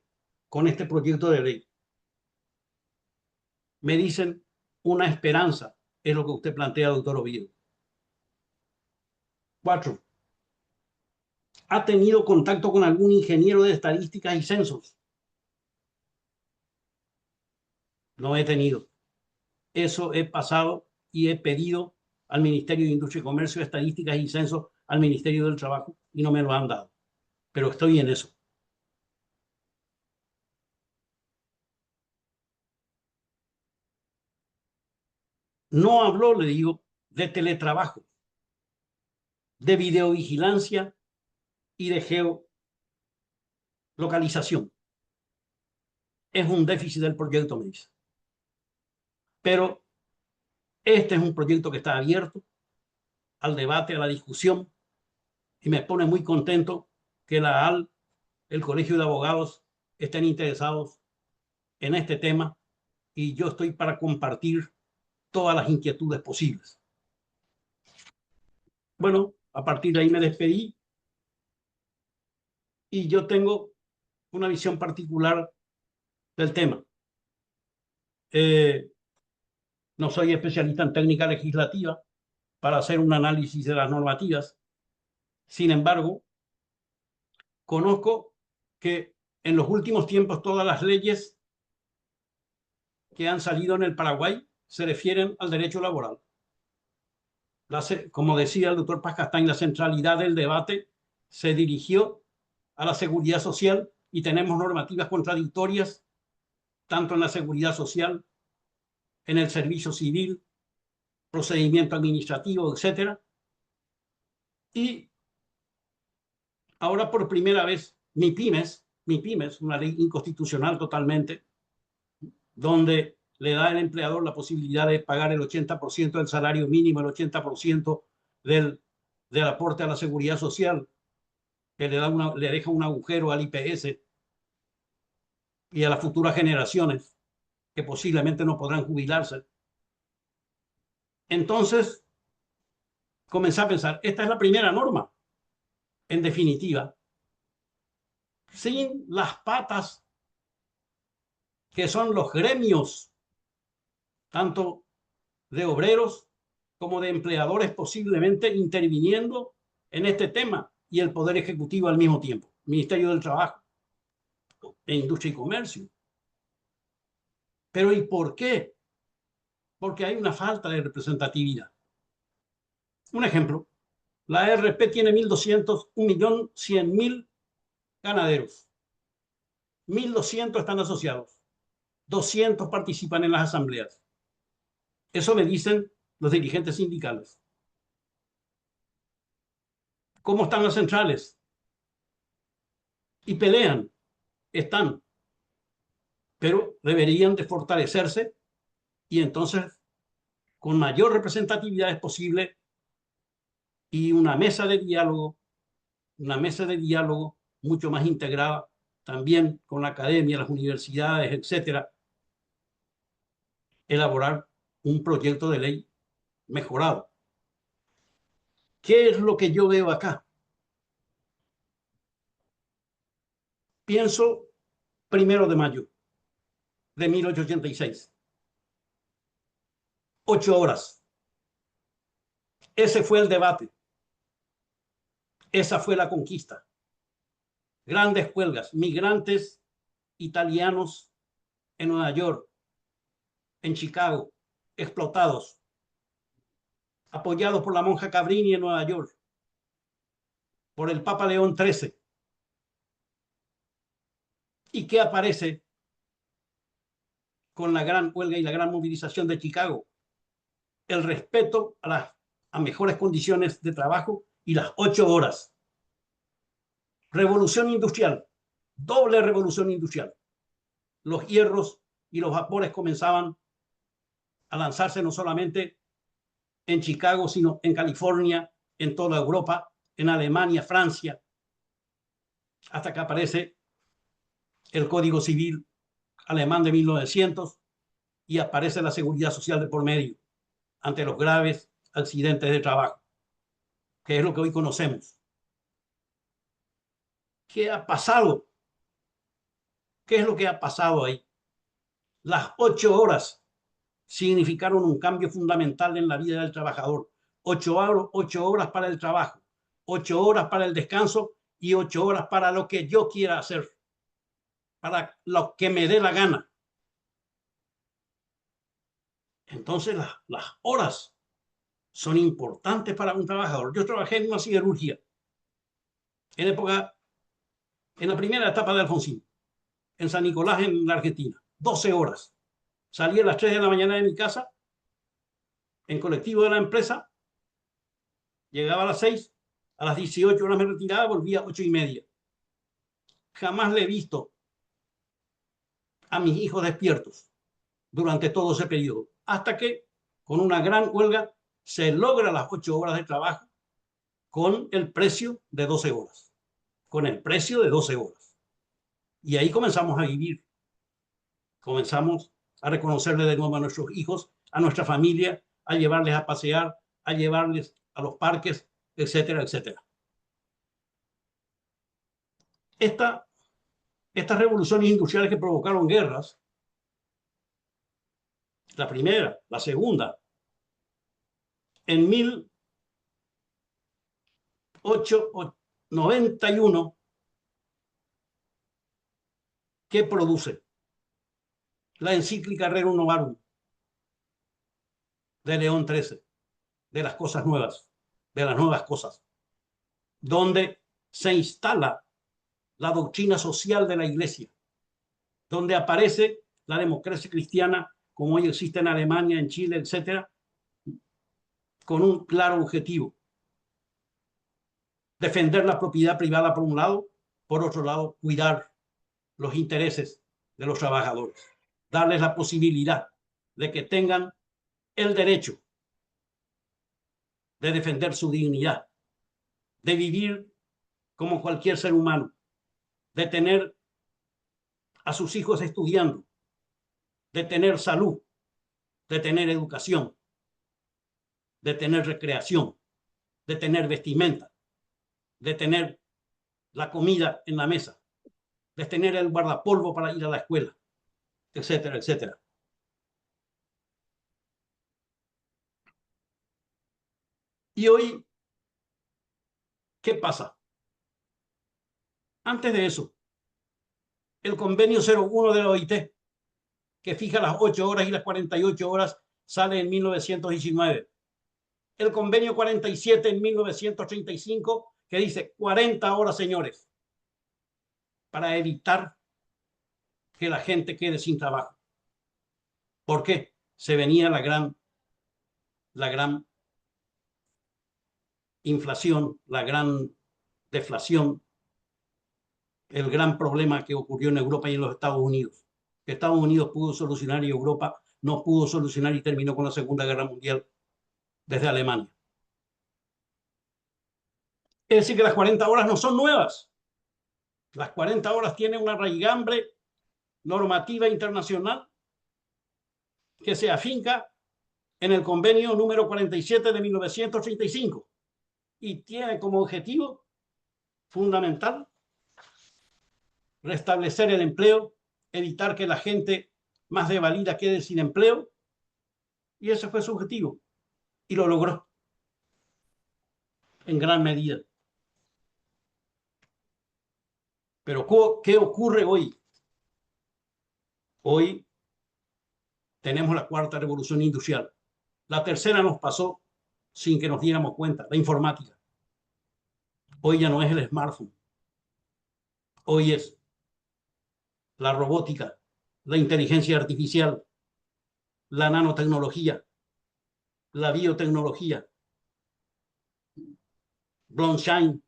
con este proyecto de ley? Me dicen, una esperanza es lo que usted plantea, doctor Oviedo. 4, ¿ha tenido contacto con algún ingeniero de estadísticas y censos? No he tenido. Eso he pasado y he pedido al Ministerio de Industria y Comercio, Estadísticas y Censos, al Ministerio del Trabajo, y no me lo han dado. Pero estoy en eso. No habló, le digo, de teletrabajo, de videovigilancia y de geolocalización. Es un déficit del proyecto, me dice. Pero este es un proyecto que está abierto al debate, a la discusión, y me pone muy contento que la AL, el Colegio de Abogados, estén interesados en este tema, y yo estoy para compartir todas las inquietudes posibles. Bueno, a partir de ahí me despedí y yo tengo una visión particular del tema. No soy especialista en técnica legislativa para hacer un análisis de las normativas. Sin embargo, conozco que en los últimos tiempos todas las leyes que han salido en el Paraguay se refieren al derecho laboral. Como decía el doctor Paz Castañ, la centralidad del debate se dirigió a la seguridad social y tenemos normativas contradictorias tanto en la seguridad social, en el servicio civil, procedimiento administrativo, etc. Y ahora por primera vez MIPYMES, una ley inconstitucional totalmente, donde le da al empleador la posibilidad de pagar el 80% del salario mínimo, el 80% del aporte a la seguridad social, que le deja un agujero al IPS y a las futuras generaciones que posiblemente no podrán jubilarse. Entonces, comencé a pensar, esta es la primera norma, en definitiva, sin las patas que son los gremios, tanto de obreros como de empleadores posiblemente interviniendo en este tema, y el Poder Ejecutivo al mismo tiempo, Ministerio del Trabajo e Industria y Comercio. Pero ¿y por qué? Porque hay una falta de representatividad. Un ejemplo, la ARP tiene 1.100.000 ganaderos. 1.200 están asociados. 200 participan en las asambleas. Eso me dicen los dirigentes sindicales. ¿Cómo están las centrales? Y pelean, están, pero deberían de fortalecerse, y entonces con mayor representatividad es posible, y una mesa de diálogo mucho más integrada, también con la academia, las universidades, etcétera, elaborar un proyecto de ley mejorado. ¿Qué es lo que yo veo acá? Pienso 1 de mayo de 1886. 8 horas. Ese fue el debate. Esa fue la conquista. Grandes huelgas, migrantes italianos en Nueva York, en Chicago, explotados, apoyados por la monja Cabrini en Nueva York, por el Papa León XIII. ¿Y qué aparece con la gran huelga y la gran movilización de Chicago? El respeto a mejores condiciones de trabajo y las 8 horas. Revolución industrial, doble revolución industrial. Los hierros y los vapores comenzaban a lanzarse no solamente en Chicago, sino en California, en toda Europa, en Alemania, Francia, hasta que aparece el Código Civil alemán de 1900 y aparece la seguridad social de por medio ante los graves accidentes de trabajo, que es lo que hoy conocemos. ¿Qué ha pasado? ¿Qué es lo que ha pasado ahí? Las 8 horas significaron un cambio fundamental en la vida del trabajador. 8 horas para el trabajo, 8 horas para el descanso y 8 horas para lo que yo quiera hacer, para lo que me dé la gana. Entonces las horas son importantes para un trabajador. Yo trabajé en una siderurgia en la primera etapa de Alfonsín, en San Nicolás, en la Argentina. 12 horas. Salí a las 3 de la mañana de mi casa, en colectivo de la empresa, llegaba a las 6, a las 18 horas me retiraba, volvía a 8:30. Jamás le he visto a mis hijos despiertos durante todo ese periodo, hasta que con una gran huelga se logra las 8 horas de trabajo con el precio de 12 horas. Con el precio de 12 horas. Y ahí comenzamos a vivir. Comenzamos a reconocerle de nuevo a nuestros hijos, a nuestra familia, a llevarles a pasear, a llevarles a los parques, etcétera, etcétera. Estas revoluciones industriales que provocaron guerras, la primera, la segunda, en 1891, ¿qué produce? La encíclica Rerum Novarum de León XIII, de las cosas nuevas, de las nuevas cosas, donde se instala la doctrina social de la Iglesia, donde aparece la democracia cristiana como hoy existe en Alemania, en Chile, etcétera, con un claro objetivo: defender la propiedad privada por un lado, por otro lado, cuidar los intereses de los trabajadores, darles la posibilidad de que tengan el derecho de defender su dignidad, de vivir como cualquier ser humano, de tener a sus hijos estudiando, de tener salud, de tener educación, de tener recreación, de tener vestimenta, de tener la comida en la mesa, de tener el guardapolvo para ir a la escuela, etcétera, etcétera. Y hoy, ¿qué pasa? Antes de eso, el convenio 01 de la OIT, que fija las 8 horas y las 48 horas, sale en 1919. El convenio 47 en 1935, que dice 40 horas, señores, para evitar que la gente quede sin trabajo. ¿Por qué? Se venía la gran inflación, la gran deflación, el gran problema que ocurrió en Europa y en los Estados Unidos. Que Estados Unidos pudo solucionar y Europa no pudo solucionar y terminó con la Segunda Guerra Mundial desde Alemania. Es decir, que las 40 horas no son nuevas. Las 40 horas tienen una raigambre normativa internacional que se afinca en el convenio número 47 de 1935 y tiene como objetivo fundamental restablecer el empleo, evitar que la gente más desvalida quede sin empleo, y ese fue su objetivo y lo logró en gran medida. Pero ¿qué ocurre hoy? Hoy tenemos la cuarta revolución industrial. La tercera nos pasó sin que nos diéramos cuenta, la informática. Hoy ya no es el smartphone. Hoy es la robótica, la inteligencia artificial, la nanotecnología, la biotecnología, blockchain.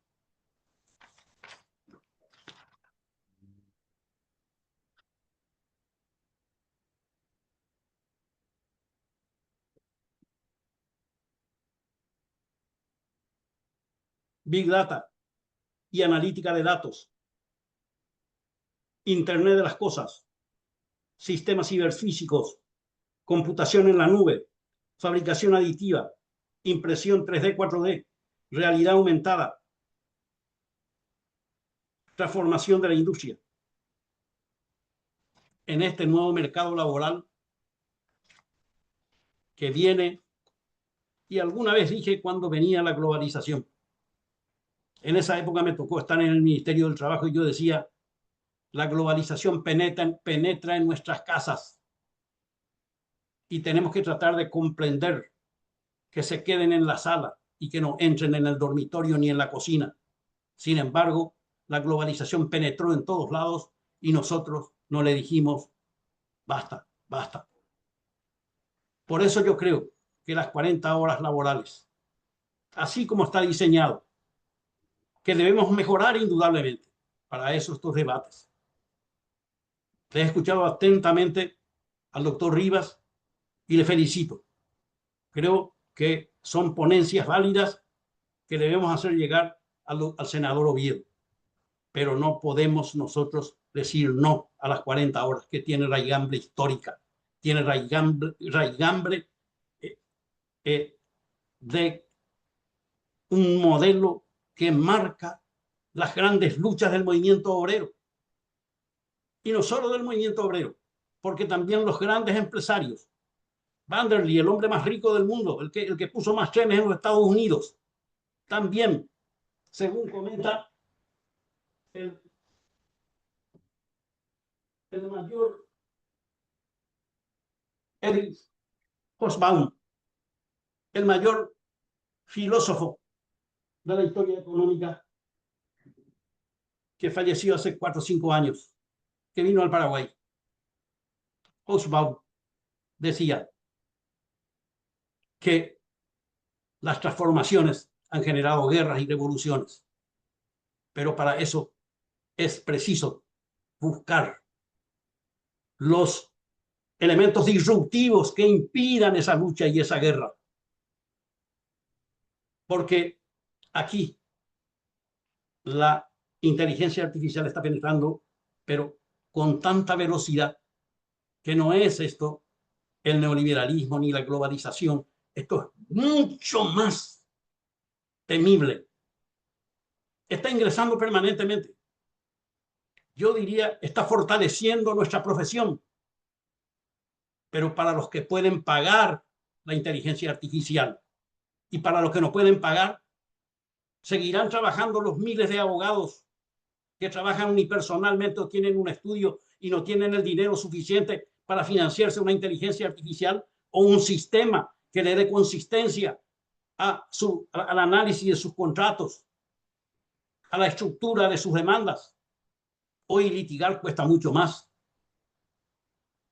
Big Data y analítica de datos, Internet de las cosas, sistemas ciberfísicos, computación en la nube, fabricación aditiva, impresión 3D, 4D, realidad aumentada, transformación de la industria. En este nuevo mercado laboral que viene, y alguna vez dije cuando venía la globalización. En esa época me tocó estar en el Ministerio del Trabajo y yo decía, la globalización penetra en nuestras casas y tenemos que tratar de comprender que se queden en la sala y que no entren en el dormitorio ni en la cocina. Sin embargo, la globalización penetró en todos lados y nosotros no le dijimos, basta, basta. Por eso yo creo que las 40 horas laborales, así como está diseñado, que debemos mejorar indudablemente. Para eso estos debates. Le he escuchado atentamente al doctor Rivas y le felicito. Creo que son ponencias válidas que debemos hacer llegar al senador Oviedo. Pero no podemos nosotros decir no a las 40 horas, que tiene raigambre histórica, tiene raigambre de un modelo que marca las grandes luchas del movimiento obrero. Y no solo del movimiento obrero, porque también los grandes empresarios. Vanderlei, el hombre más rico del mundo, el que puso más trenes en los Estados Unidos, también, según comenta el mayor Erich Hobsbawm, el mayor filósofo de la historia económica, que falleció hace 4 o 5 años, que vino al Paraguay. Hobsbawm decía que las transformaciones han generado guerras y revoluciones, pero para eso es preciso buscar los elementos disruptivos que impidan esa lucha y esa guerra. Porque aquí la inteligencia artificial está penetrando, pero con tanta velocidad que no es esto el neoliberalismo ni la globalización. Esto es mucho más temible. Está ingresando permanentemente. Yo diría, está fortaleciendo nuestra profesión. Pero para los que pueden pagar la inteligencia artificial y para los que no pueden pagar, seguirán trabajando los miles de abogados que trabajan unipersonalmente o tienen un estudio y no tienen el dinero suficiente para financiarse una inteligencia artificial o un sistema que le dé consistencia al análisis de sus contratos, a la estructura de sus demandas. Hoy litigar cuesta mucho más.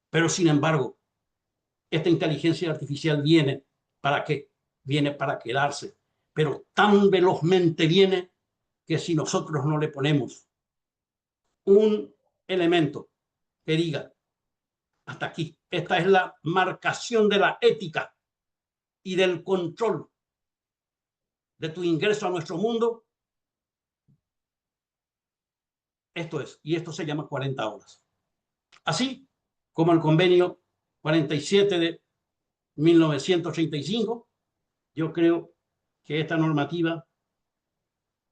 Pero sin embargo, esta inteligencia artificial viene ¿para qué? Viene para quedarse, pero tan velozmente viene que si nosotros no le ponemos un elemento que diga, hasta aquí, esta es la marcación de la ética y del control de tu ingreso a nuestro mundo, Esto es, y esto se llama 40 horas. Así como el convenio 47 de 1935, yo creo que esta normativa,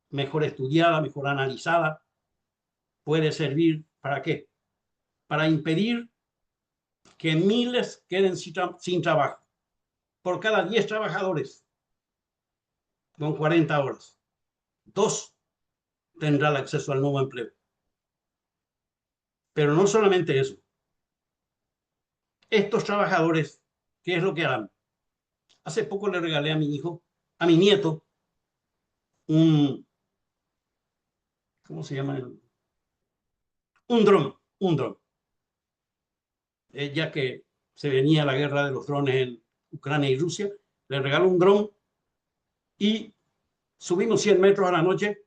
mejor estudiada, mejor analizada, puede servir ¿para qué? Para impedir que miles queden sin trabajo. Por cada 10 trabajadores con 40 horas, 2 tendrán acceso al nuevo empleo. Pero no solamente eso. Estos trabajadores, ¿qué es lo que harán? Hace poco le regalé a mi hijo, a mi nieto, ¿cómo se llama? Un dron. Ya que se venía la guerra de los drones en Ucrania y Rusia, le regaló un dron y subimos 100 metros a la noche,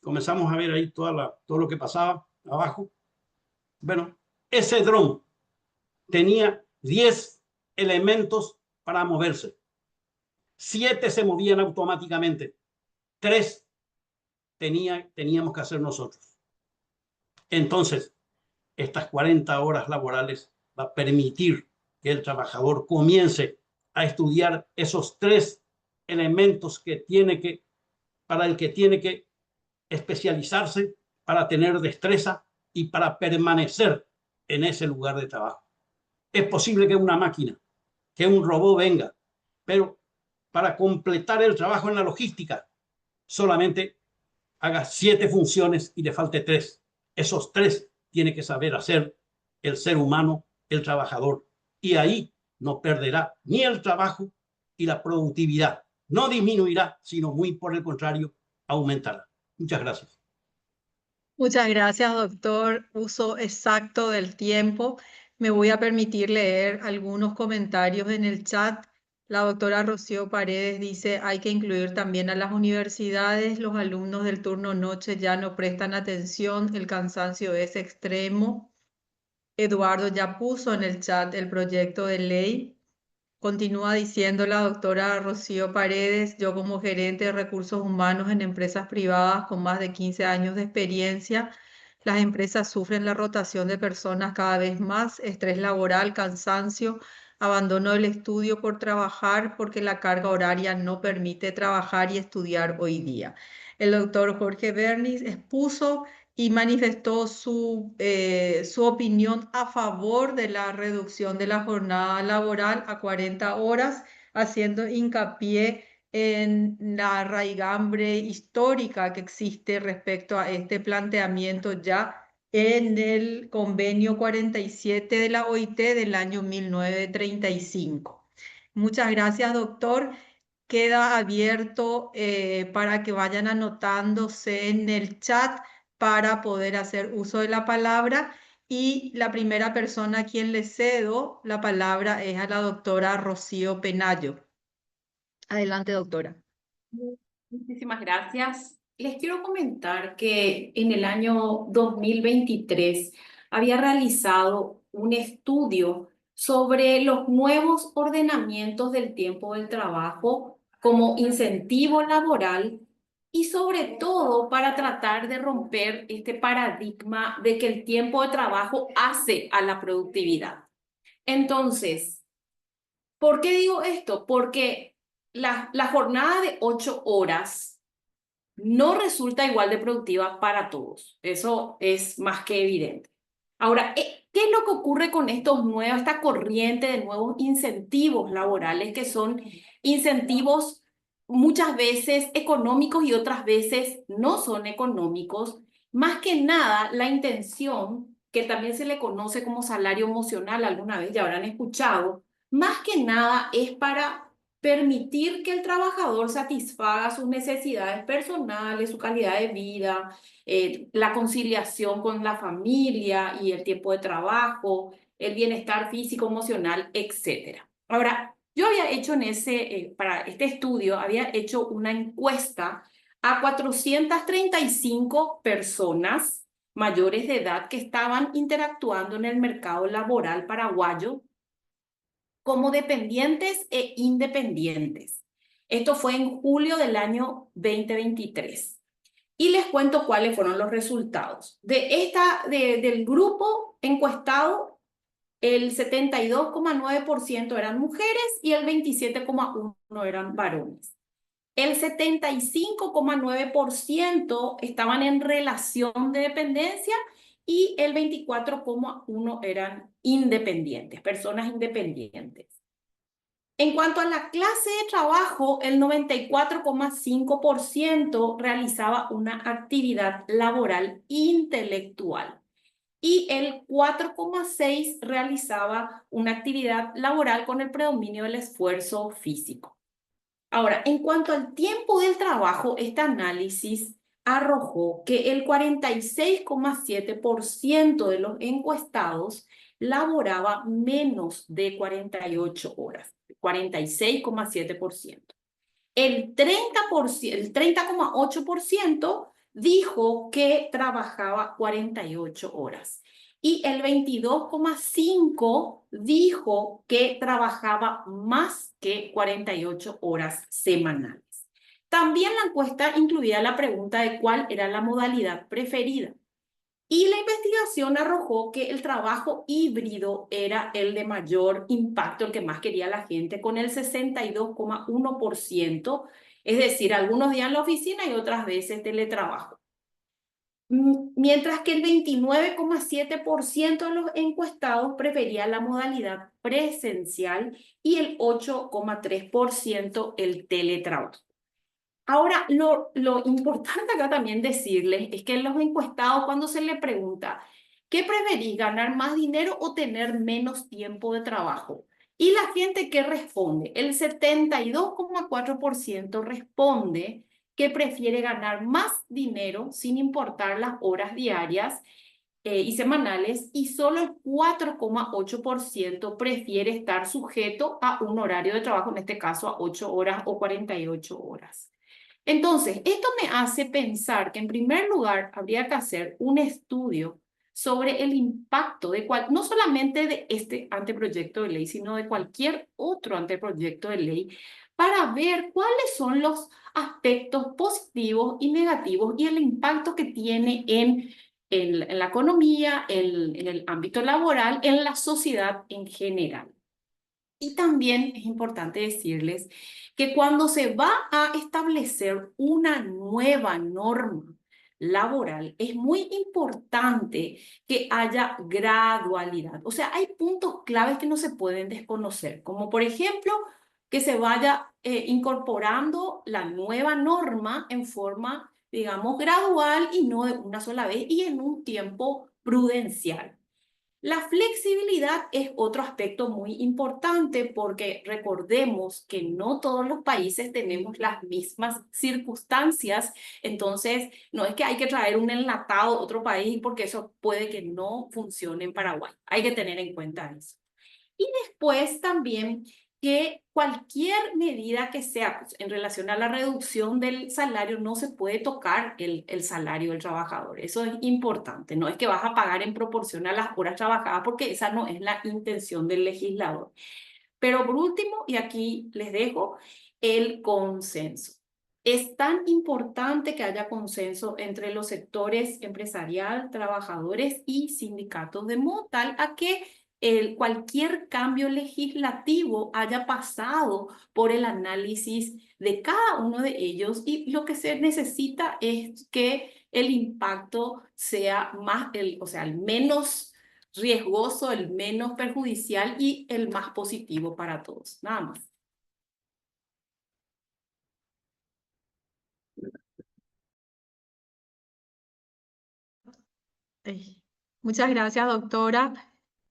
comenzamos a ver ahí todo lo que pasaba abajo. Bueno, ese dron tenía 10 elementos para moverse. 7 se movían automáticamente. 3 teníamos que hacer nosotros. Entonces, estas 40 horas laborales va a permitir que el trabajador comience a estudiar esos 3 elementos para el que tiene que especializarse, para tener destreza y para permanecer en ese lugar de trabajo. Es posible que una máquina, que un robot venga, pero para completar el trabajo en la logística solamente haga 7 funciones y le falte 3. Esos 3 tiene que saber hacer el ser humano, el trabajador, y ahí no perderá ni el trabajo y la productividad. No disminuirá, sino muy por el contrario, aumentará. Muchas gracias. Muchas gracias, doctor. Uso exacto del tiempo. Me voy a permitir leer algunos comentarios en el chat. La doctora Rocío Paredes dice, hay que incluir también a las universidades. Los alumnos del turno noche ya no prestan atención. El cansancio es extremo. Eduardo ya puso en el chat el proyecto de ley. Continúa diciendo la doctora Rocío Paredes, yo como gerente de recursos humanos en empresas privadas con más de 15 años de experiencia, las empresas sufren la rotación de personas cada vez más, estrés laboral, cansancio, abandono del estudio por trabajar porque la carga horaria no permite trabajar y estudiar hoy día. El doctor Jorge Bernis expuso y manifestó su opinión a favor de la reducción de la jornada laboral a 40 horas, haciendo hincapié en la raigambre histórica que existe respecto a este planteamiento ya en el convenio 47 de la OIT del año 1935. Muchas gracias, doctor. Queda abierto para que vayan anotándose en el chat para poder hacer uso de la palabra. Y la primera persona a quien le cedo la palabra es a la doctora Rocío Penayo. Adelante, doctora. Muchísimas gracias. Les quiero comentar que en el año 2023 había realizado un estudio sobre los nuevos ordenamientos del tiempo del trabajo como incentivo laboral y sobre todo para tratar de romper este paradigma de que el tiempo de trabajo hace a la productividad. Entonces, ¿por qué digo esto? Porque la jornada de 8 horas no resulta igual de productiva para todos. Eso es más que evidente. Ahora, ¿qué es lo que ocurre con esta corriente de nuevos incentivos laborales que son incentivos muchas veces económicos y otras veces no son económicos? Más que nada, la intención, que también se le conoce como salario emocional, alguna vez ya habrán escuchado, más que nada es para permitir que el trabajador satisfaga sus necesidades personales, su calidad de vida, la conciliación con la familia y el tiempo de trabajo, el bienestar físico, emocional, etc. Ahora, yo había hecho para este estudio, había hecho una encuesta a 435 personas mayores de edad que estaban interactuando en el mercado laboral paraguayo como dependientes e independientes. Esto fue en julio del año 2023. Y les cuento cuáles fueron los resultados. Del grupo encuestado, el 72,9% eran mujeres y el 27,1% eran varones. El 75,9% estaban en relación de dependencia y el 24,1% eran independientes, personas independientes. En cuanto a la clase de trabajo, el 94,5% realizaba una actividad laboral intelectual y el 4,6% realizaba una actividad laboral con el predominio del esfuerzo físico. Ahora, en cuanto al tiempo del trabajo, este análisis arrojó que el 46,7% de los encuestados laboraba menos de 48 horas, 46,7%. El 30,8% dijo que trabajaba 48 horas y el 22,5% dijo que trabajaba más que 48 horas semanales. También la encuesta incluía la pregunta de cuál era la modalidad preferida. Y la investigación arrojó que el trabajo híbrido era el de mayor impacto, el que más quería la gente, con el 62,1%, es decir, algunos días en la oficina y otras veces teletrabajo. Mientras que el 29,7% de los encuestados prefería la modalidad presencial y el 8,3% el teletrabajo. Ahora, lo importante acá también decirles es que los encuestados, cuando se les pregunta, ¿qué preferís, ganar más dinero o tener menos tiempo de trabajo? Y la gente que responde, el 72,4% responde que prefiere ganar más dinero sin importar las horas diarias y semanales, y solo el 4,8% prefiere estar sujeto a un horario de trabajo, en este caso a 8 horas o 48 horas. Entonces, esto me hace pensar que en primer lugar habría que hacer un estudio sobre el impacto no solamente de este anteproyecto de ley, sino de cualquier otro anteproyecto de ley, para ver cuáles son los aspectos positivos y negativos y el impacto que tiene en la economía, en el ámbito laboral, en la sociedad en general. Y también es importante decirles que cuando se va a establecer una nueva norma laboral, es muy importante que haya gradualidad. O sea, hay puntos claves que no se pueden desconocer, como por ejemplo, que se vaya incorporando la nueva norma en forma, digamos, gradual y no de una sola vez y en un tiempo prudencial. La flexibilidad es otro aspecto muy importante porque recordemos que no todos los países tenemos las mismas circunstancias, entonces no es que hay que traer un enlatado de otro país porque eso puede que no funcione en Paraguay. Hay que tener en cuenta eso. Y después también que cualquier medida que sea pues, en relación a la reducción del salario, no se puede tocar el salario del trabajador. Eso es importante. No es que vas a pagar en proporción a las horas trabajadas, porque esa no es la intención del legislador. Pero por último, y aquí les dejo, el consenso. Es tan importante que haya consenso entre los sectores empresarial, trabajadores y sindicatos, de modo tal a que cualquier cambio legislativo haya pasado por el análisis de cada uno de ellos, y lo que se necesita es que el impacto sea el menos riesgoso, el menos perjudicial y el más positivo para todos. Nada más. Muchas gracias, doctora.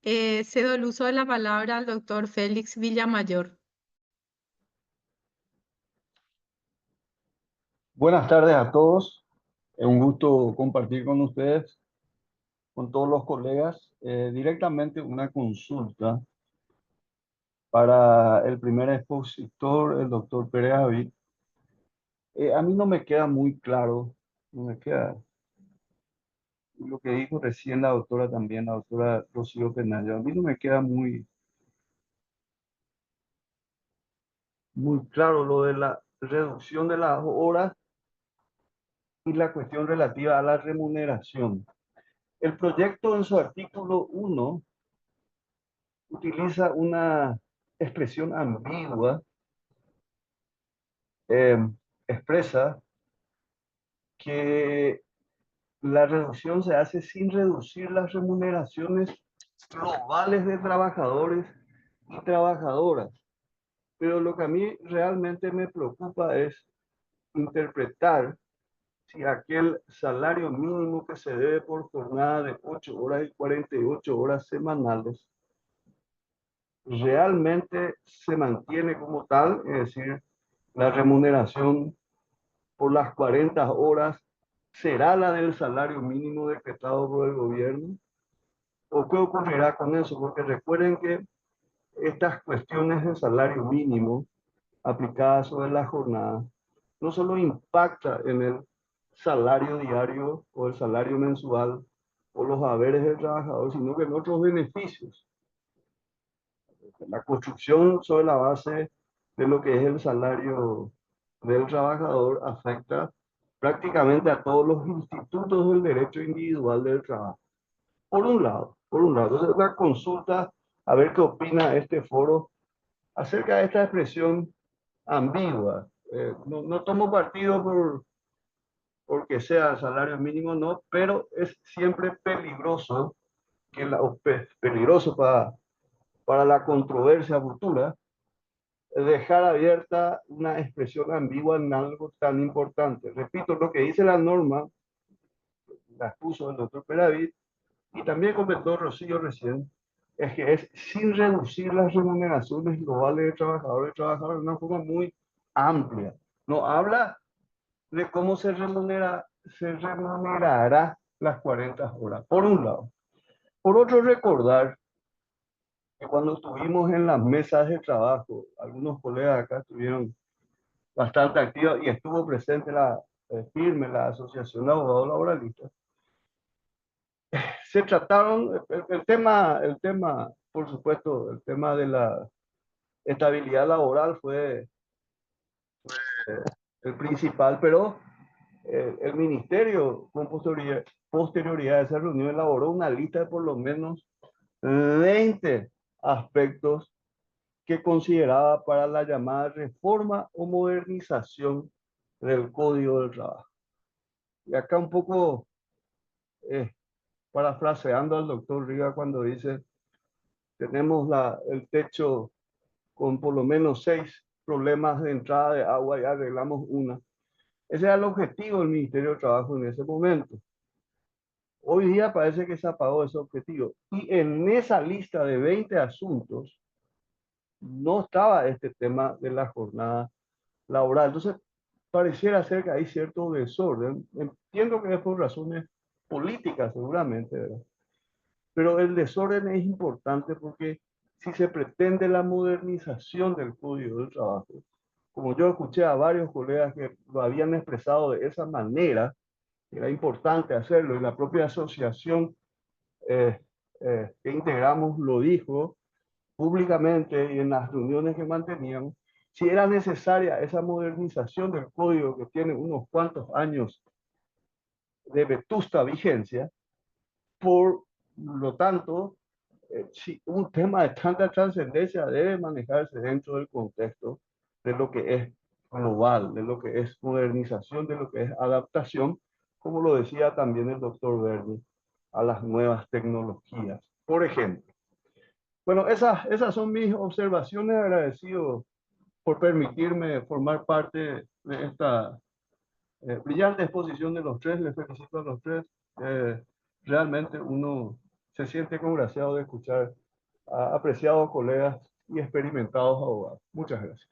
Cedo el uso de la palabra al doctor Félix Villamayor. Buenas tardes a todos. Es un gusto compartir con ustedes, con todos los colegas, directamente una consulta para el primer expositor, el doctor Pereavi. A mí no me queda muy claro, no me queda lo que dijo recién la doctora también, la doctora Rocío Penayo. A mí no me queda muy claro lo de la reducción de las horas y la cuestión relativa a la remuneración. El proyecto en su artículo 1 utiliza una expresión ambigua, expresa que la reducción se hace sin reducir las remuneraciones globales de trabajadores y trabajadoras. Pero lo que a mí realmente me preocupa es interpretar si aquel salario mínimo que se debe por jornada de 8 horas y 48 horas semanales realmente se mantiene como tal, es decir, la remuneración por las 40 horas será la del salario mínimo decretado por el gobierno, o qué ocurrirá con eso, porque recuerden que estas cuestiones de salario mínimo aplicadas sobre la jornada no solo impacta en el salario diario o el salario mensual o los haberes del trabajador, sino que en otros beneficios. La construcción sobre la base de lo que es el salario del trabajador afecta prácticamente a todos los institutos del derecho individual del trabajo. Por un lado. Entonces, una consulta a ver qué opina este foro acerca de esta expresión ambigua. No tomo partido porque sea salario mínimo, no, pero es siempre peligroso, peligroso para la controversia futura, dejar abierta una expresión ambigua en algo tan importante. Repito, lo que dice la norma, la expuso el doctor Peravid, y también comentó Rocío recién, es que es sin reducir las remuneraciones globales de trabajadores y trabajadoras de una forma muy amplia. No habla de cómo se remunerará las 40 horas, por un lado. Por otro, recordar que cuando estuvimos en las mesas de trabajo, algunos colegas acá estuvieron bastante activos y estuvo presente firme la Asociación de Abogados Laboralistas. Se trataron, el tema, por supuesto, el tema de la estabilidad laboral fue el principal, pero el ministerio, con posterioridad a esa reunión, elaboró una lista de por lo menos 20 aspectos que consideraba para la llamada reforma o modernización del Código del Trabajo. Y acá un poco parafraseando al doctor Riga cuando dice, tenemos el techo con por lo menos 6 problemas de entrada de agua y arreglamos una. Ese era el objetivo del Ministerio de Trabajo en ese momento. Hoy día parece que se apagó ese objetivo. Y en esa lista de 20 asuntos no estaba este tema de la jornada laboral. Entonces, pareciera ser que hay cierto desorden. Entiendo que es por razones políticas seguramente, ¿verdad? Pero el desorden es importante porque si se pretende la modernización del Código del Trabajo, como yo escuché a varios colegas que lo habían expresado de esa manera, era importante hacerlo, y la propia asociación que integramos lo dijo públicamente y en las reuniones que manteníamos, si era necesaria esa modernización del código que tiene unos cuantos años de vetusta vigencia. Por lo tanto, si un tema de tanta trascendencia debe manejarse dentro del contexto de lo que es global, de lo que es modernización, de lo que es adaptación, como lo decía también el doctor Verde, a las nuevas tecnologías. Por ejemplo, bueno, esas son mis observaciones. Agradecido por permitirme formar parte de esta brillante exposición de los tres. Les felicito a los tres. Realmente uno se siente congraciado de escuchar a apreciados colegas y experimentados abogados. Muchas gracias.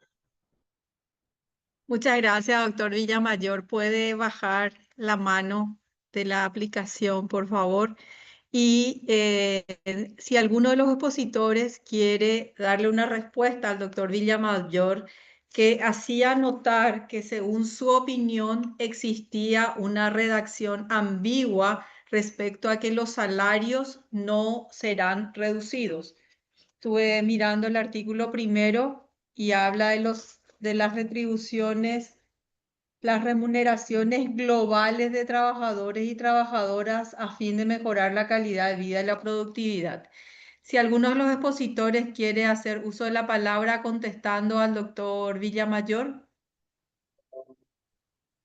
Muchas gracias, doctor Villamayor. ¿Puede bajar la mano de la aplicación, por favor? Y si alguno de los expositores quiere darle una respuesta al doctor Villamayor, que hacía notar que según su opinión existía una redacción ambigua respecto a que los salarios no serán reducidos. Estuve mirando el artículo primero y habla de las retribuciones las remuneraciones globales de trabajadores y trabajadoras a fin de mejorar la calidad de vida y la productividad. Si alguno de los expositores quiere hacer uso de la palabra contestando al doctor Villamayor.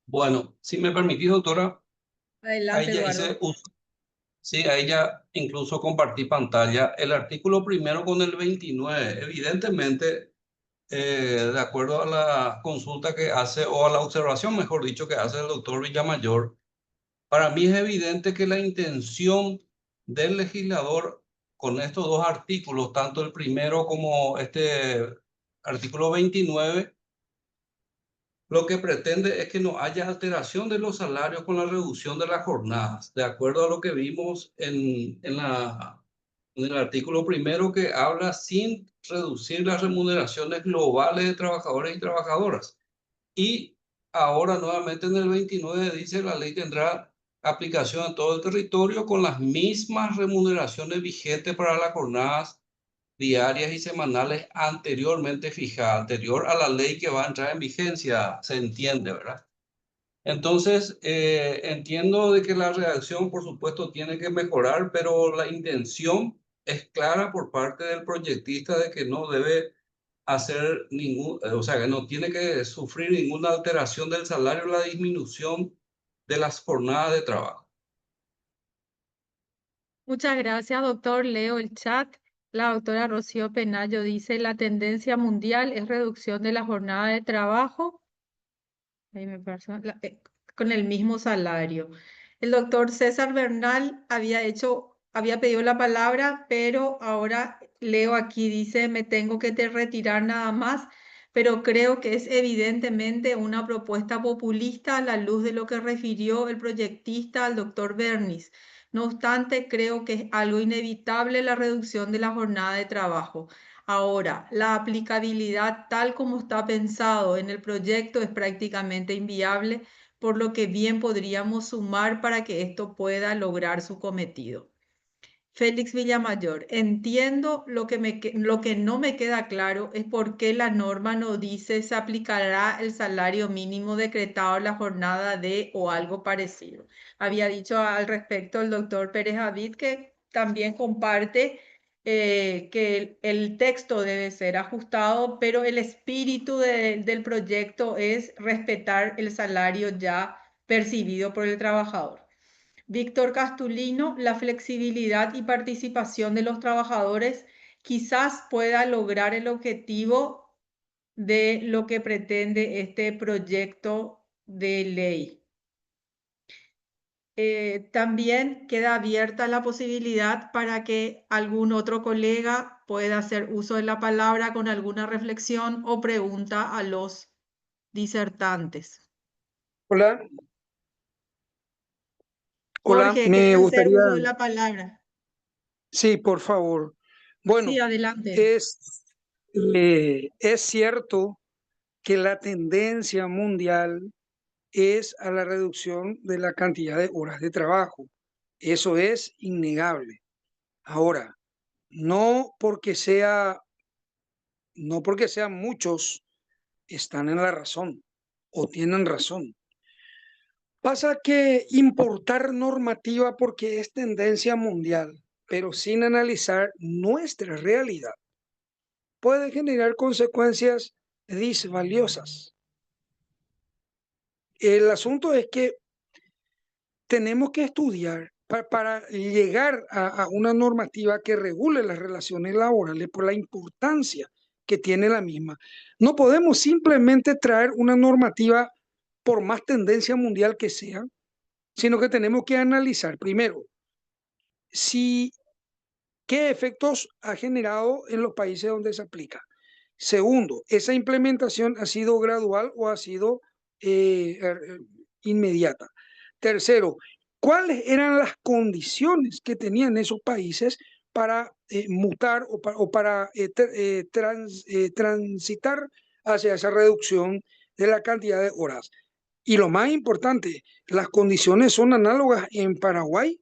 Bueno, si me permitís, doctora, Adelante, ahí ya hice Eduardo. uso. Sí, ahí ya incluso compartí pantalla. El artículo primero con el 29, evidentemente, de acuerdo a la consulta que hace, o a la observación, mejor dicho, que hace el doctor Villamayor, para mí es evidente que la intención del legislador con estos dos artículos, tanto el primero como este artículo 29, lo que pretende es que no haya alteración de los salarios con la reducción de las jornadas, de acuerdo a lo que vimos en el artículo primero, que habla sin reducir las remuneraciones globales de trabajadores y trabajadoras. Y ahora nuevamente en el 29 dice: la ley tendrá aplicación en todo el territorio con las mismas remuneraciones vigentes para las jornadas diarias y semanales anteriormente fijadas, anterior a la ley que va a entrar en vigencia, se entiende, ¿verdad? Entonces, entiendo de que la redacción, por supuesto, tiene que mejorar, pero la intención es clara por parte del proyectista de que no debe hacer o sea, que no tiene que sufrir ninguna alteración del salario o la disminución de las jornadas de trabajo. Muchas gracias, doctor. Leo el chat. La doctora Rocío Penayo dice: la tendencia mundial es reducción de la jornada de trabajo. Ahí me pasó, con el mismo salario. El doctor César Bernal había pedido la palabra, pero ahora leo aquí, dice: me tengo que retirar nada más, pero creo que es evidentemente una propuesta populista a la luz de lo que refirió el proyectista al doctor Bernis. No obstante, creo que es algo inevitable la reducción de la jornada de trabajo. Ahora, la aplicabilidad tal como está pensado en el proyecto es prácticamente inviable, por lo que bien podríamos sumar para que esto pueda lograr su cometido. Félix Villamayor: entiendo, lo que no me queda claro es por qué la norma no dice se aplicará el salario mínimo decretado en la jornada de o algo parecido. Había dicho al respecto el doctor Pérez Avid que también comparte que el texto debe ser ajustado, pero el espíritu del proyecto es respetar el salario ya percibido por el trabajador. Víctor Castulino: la flexibilidad y participación de los trabajadores quizás pueda lograr el objetivo de lo que pretende este proyecto de ley. También queda abierta la posibilidad para que algún otro colega pueda hacer uso de la palabra con alguna reflexión o pregunta a los disertantes. Hola, Jorge, me ¿querés hacer gustaría, uso de la palabra? sí, por favor. Sí, Bueno, adelante. es cierto que la tendencia mundial es a la reducción de la cantidad de horas de trabajo. Eso es innegable. Ahora, no porque sean muchos, están en la razón o tienen razón. Pasa que importar normativa porque es tendencia mundial, pero sin analizar nuestra realidad, puede generar consecuencias disvaliosas. El asunto es que tenemos que estudiar para llegar a una normativa que regule las relaciones laborales por la importancia que tiene la misma. No podemos simplemente traer una normativa por más tendencia mundial que sea, sino que tenemos que analizar primero qué efectos ha generado en los países donde se aplica. Segundo, ¿esa implementación ha sido gradual o ha sido inmediata? Tercero, ¿cuáles eran las condiciones que tenían esos países para mutar o para transitar hacia esa reducción de la cantidad de horas? Y lo más importante, ¿las condiciones son análogas en Paraguay?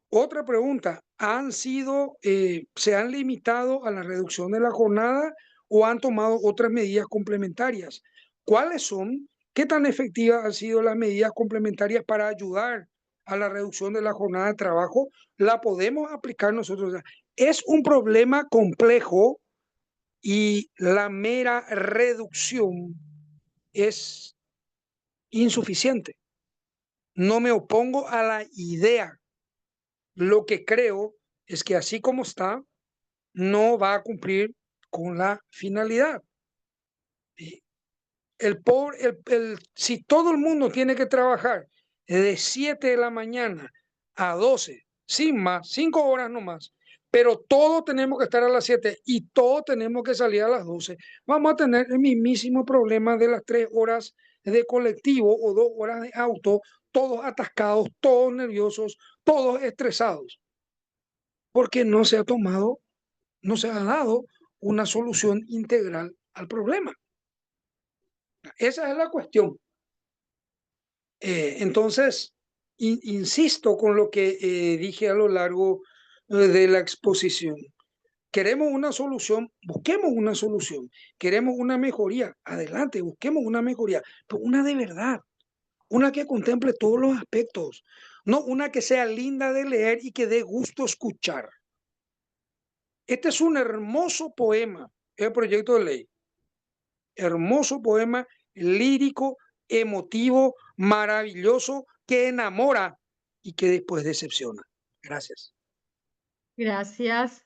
Otra pregunta: ¿se han limitado a la reducción de la jornada o han tomado otras medidas complementarias? ¿Cuáles son? ¿Qué tan efectivas han sido las medidas complementarias para ayudar a la reducción de la jornada de trabajo? ¿La podemos aplicar nosotros? Es un problema complejo y la mera reducción es insuficiente. No me opongo a la idea. Lo que creo es que así como está, no va a cumplir con la finalidad. Si todo el mundo tiene que trabajar de 7 de la mañana a 12, sin más, 5 horas nomás, pero todos tenemos que estar a las 7 y todos tenemos que salir a las 12, vamos a tener el mismísimo problema de las 3 horas de colectivo o 2 horas de auto, todos atascados, todos nerviosos, todos estresados, porque no se ha tomado, no se ha dado una solución integral al problema. Esa es la cuestión. Entonces, insisto con lo que dije a lo largo de la exposición. Queremos una solución, busquemos una solución. Queremos una mejoría, adelante, busquemos una mejoría, pero una de verdad, una que contemple todos los aspectos, no una que sea linda de leer y que dé gusto escuchar. Este es un hermoso poema, el proyecto de ley. Hermoso poema lírico, emotivo, maravilloso, que enamora y que después decepciona. Gracias. Gracias,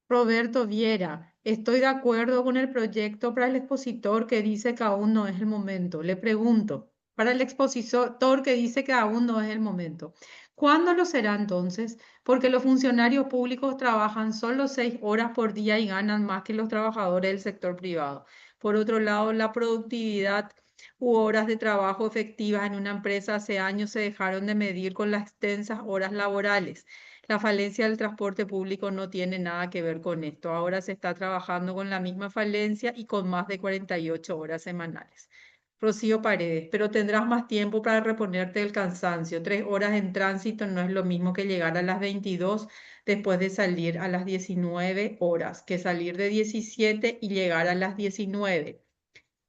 Roberto Viera. Estoy de acuerdo con el proyecto para el expositor que dice que aún no es el momento. Le pregunto, para el expositor que dice que aún no es el momento, ¿cuándo lo será entonces? Porque los funcionarios públicos trabajan solo 6 horas por día y ganan más que los trabajadores del sector privado. Por otro lado, la productividad u horas de trabajo efectivas en una empresa hace años se dejaron de medir con las extensas horas laborales. La falencia del transporte público no tiene nada que ver con esto. Ahora se está trabajando con la misma falencia y con más de 48 horas semanales. Rocío Paredes, pero tendrás más tiempo para reponerte del cansancio. 3 horas en tránsito no es lo mismo que llegar a las 22 después de salir a las 19 horas, que salir de 17 y llegar a las 19.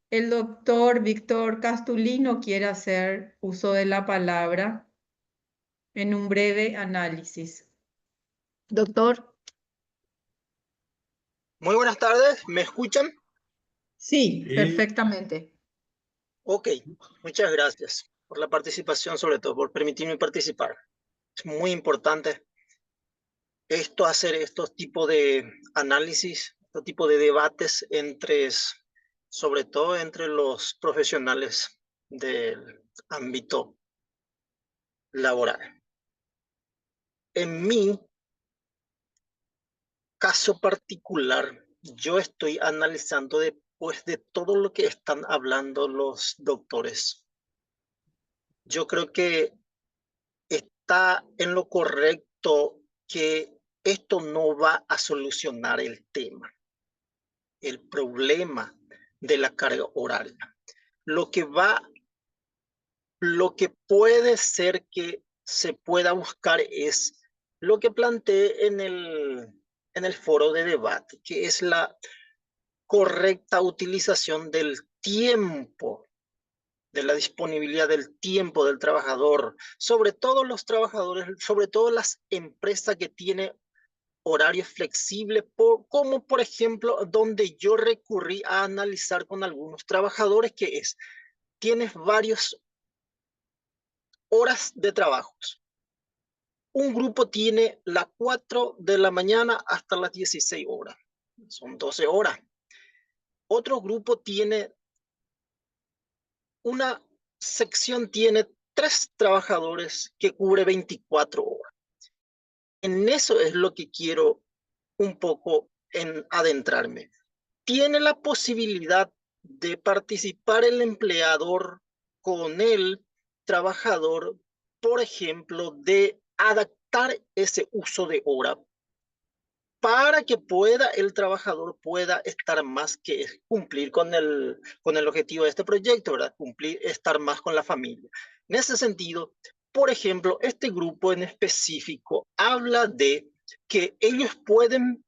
El doctor Víctor Castulino quiere hacer uso de la palabra en un breve análisis. Doctor. Muy buenas tardes, ¿me escuchan? Sí, perfectamente. Ok, muchas gracias por la participación, sobre todo por permitirme participar. Es muy importante hacer estos tipos de análisis, este tipo de debates sobre todo entre los profesionales del ámbito laboral. En mi caso particular, yo estoy analizando después de todo lo que están hablando los doctores. Yo creo que está en lo correcto que esto no va a solucionar el problema de la carga horaria. Lo que puede ser que se pueda buscar es lo que planteé en el foro de debate, que es la correcta utilización del tiempo, de la disponibilidad del tiempo del trabajador, sobre todo los trabajadores, sobre todo las empresas que tienen horarios flexibles, como por ejemplo donde yo recurrí a analizar con algunos trabajadores, que es, tienes varias horas de trabajo. Un grupo tiene las 4 de la mañana hasta las 16 horas, son 12 horas. Otro grupo tiene una sección, tiene 3 trabajadores que cubre 24 horas. En eso es lo que quiero un poco adentrarme. Tiene la posibilidad de participar el empleador con el trabajador, por ejemplo, de adaptar ese uso de hora para que el trabajador pueda estar más que cumplir con el objetivo de este proyecto, ¿verdad? Estar más con la familia. En ese sentido, por ejemplo, este grupo en específico habla de que ellos pueden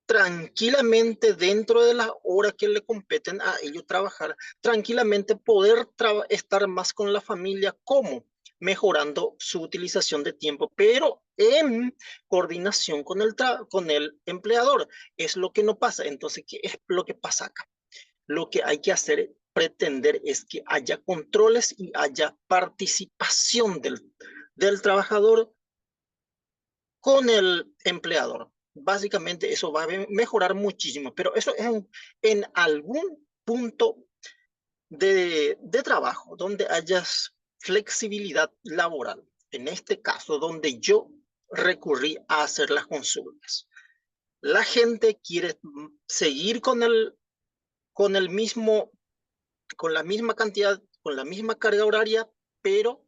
tranquilamente dentro de las horas que le competen a ellos trabajar, tranquilamente poder estar más con la familia. ¿Cómo? Mejorando su utilización de tiempo, pero en coordinación con el empleador. Es lo que no pasa. Entonces, ¿qué es lo que pasa acá? Lo que hay que hacer, pretender, es que haya controles y haya participación del trabajador con el empleador. Básicamente eso va a mejorar muchísimo, pero eso es en algún punto de trabajo donde haya flexibilidad laboral. En este caso, donde yo recurrí a hacer las consultas. La gente quiere seguir con la misma cantidad, con la misma carga horaria, pero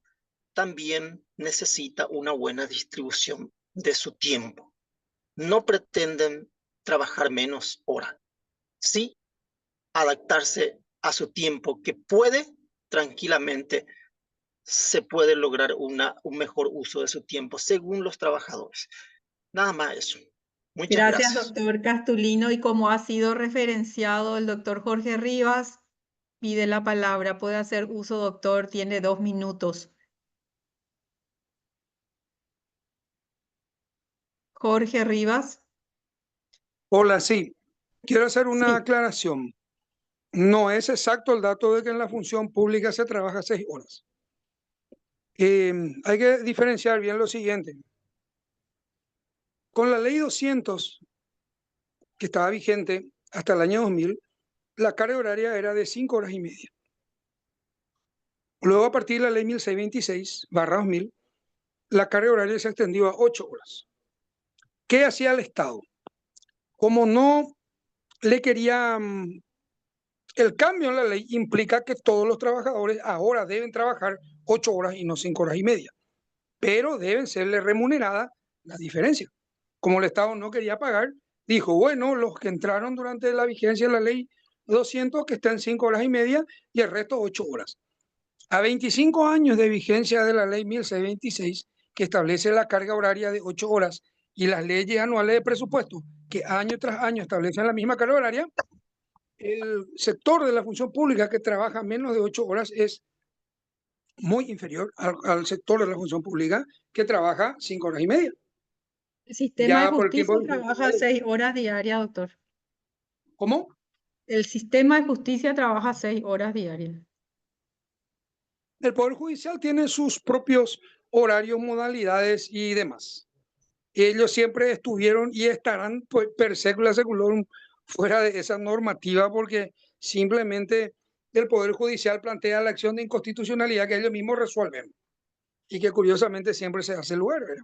también necesita una buena distribución de su tiempo. No pretenden trabajar menos horas, sí adaptarse a su tiempo, que tranquilamente se puede lograr un mejor uso de su tiempo según los trabajadores. Nada más eso. Muchas Gracias, gracias. doctor Castulino. Y como ha sido referenciado el doctor Jorge Rivas, pide la palabra. Puede hacer uso, doctor. Tiene 2 minutos. Jorge Rivas. Hola, sí. Quiero hacer una Sí. aclaración. No es exacto el dato de que en la función pública se trabaja 6 horas. Hay que diferenciar bien lo siguiente. Con la ley 200, que estaba vigente hasta el año 2000, la carga horaria era de 5 horas y media. Luego, a partir de la ley 1626/2000, la carga horaria se extendió a 8 horas. ¿Qué hacía el Estado? Como no le quería... El cambio en la ley implica que todos los trabajadores ahora deben trabajar 8 horas y no 5 horas y media, pero deben serle remuneradas la diferencia. Como el Estado no quería pagar, dijo, bueno, los que entraron durante la vigencia de la ley 200, que estén 5 horas y media y el resto 8 horas. A 25 años de vigencia de la ley 1626, que establece la carga horaria de 8 horas, y las leyes anuales de presupuesto, que año tras año establecen la misma carga horaria, el sector de la función pública que trabaja menos de 8 horas es muy inferior al sector de la función pública que trabaja 5 horas y media. El sistema de Ya por el tiempo... justicia trabaja 6 horas diarias, doctor. ¿Cómo? El sistema de justicia trabaja 6 horas diarias. El Poder Judicial tiene sus propios horarios, modalidades y demás. Ellos siempre estuvieron y estarán, pues, per secula seculorum, fuera de esa normativa, porque simplemente el Poder Judicial plantea la acción de inconstitucionalidad que ellos mismos resuelven y que curiosamente siempre se hace lugar, ¿verdad?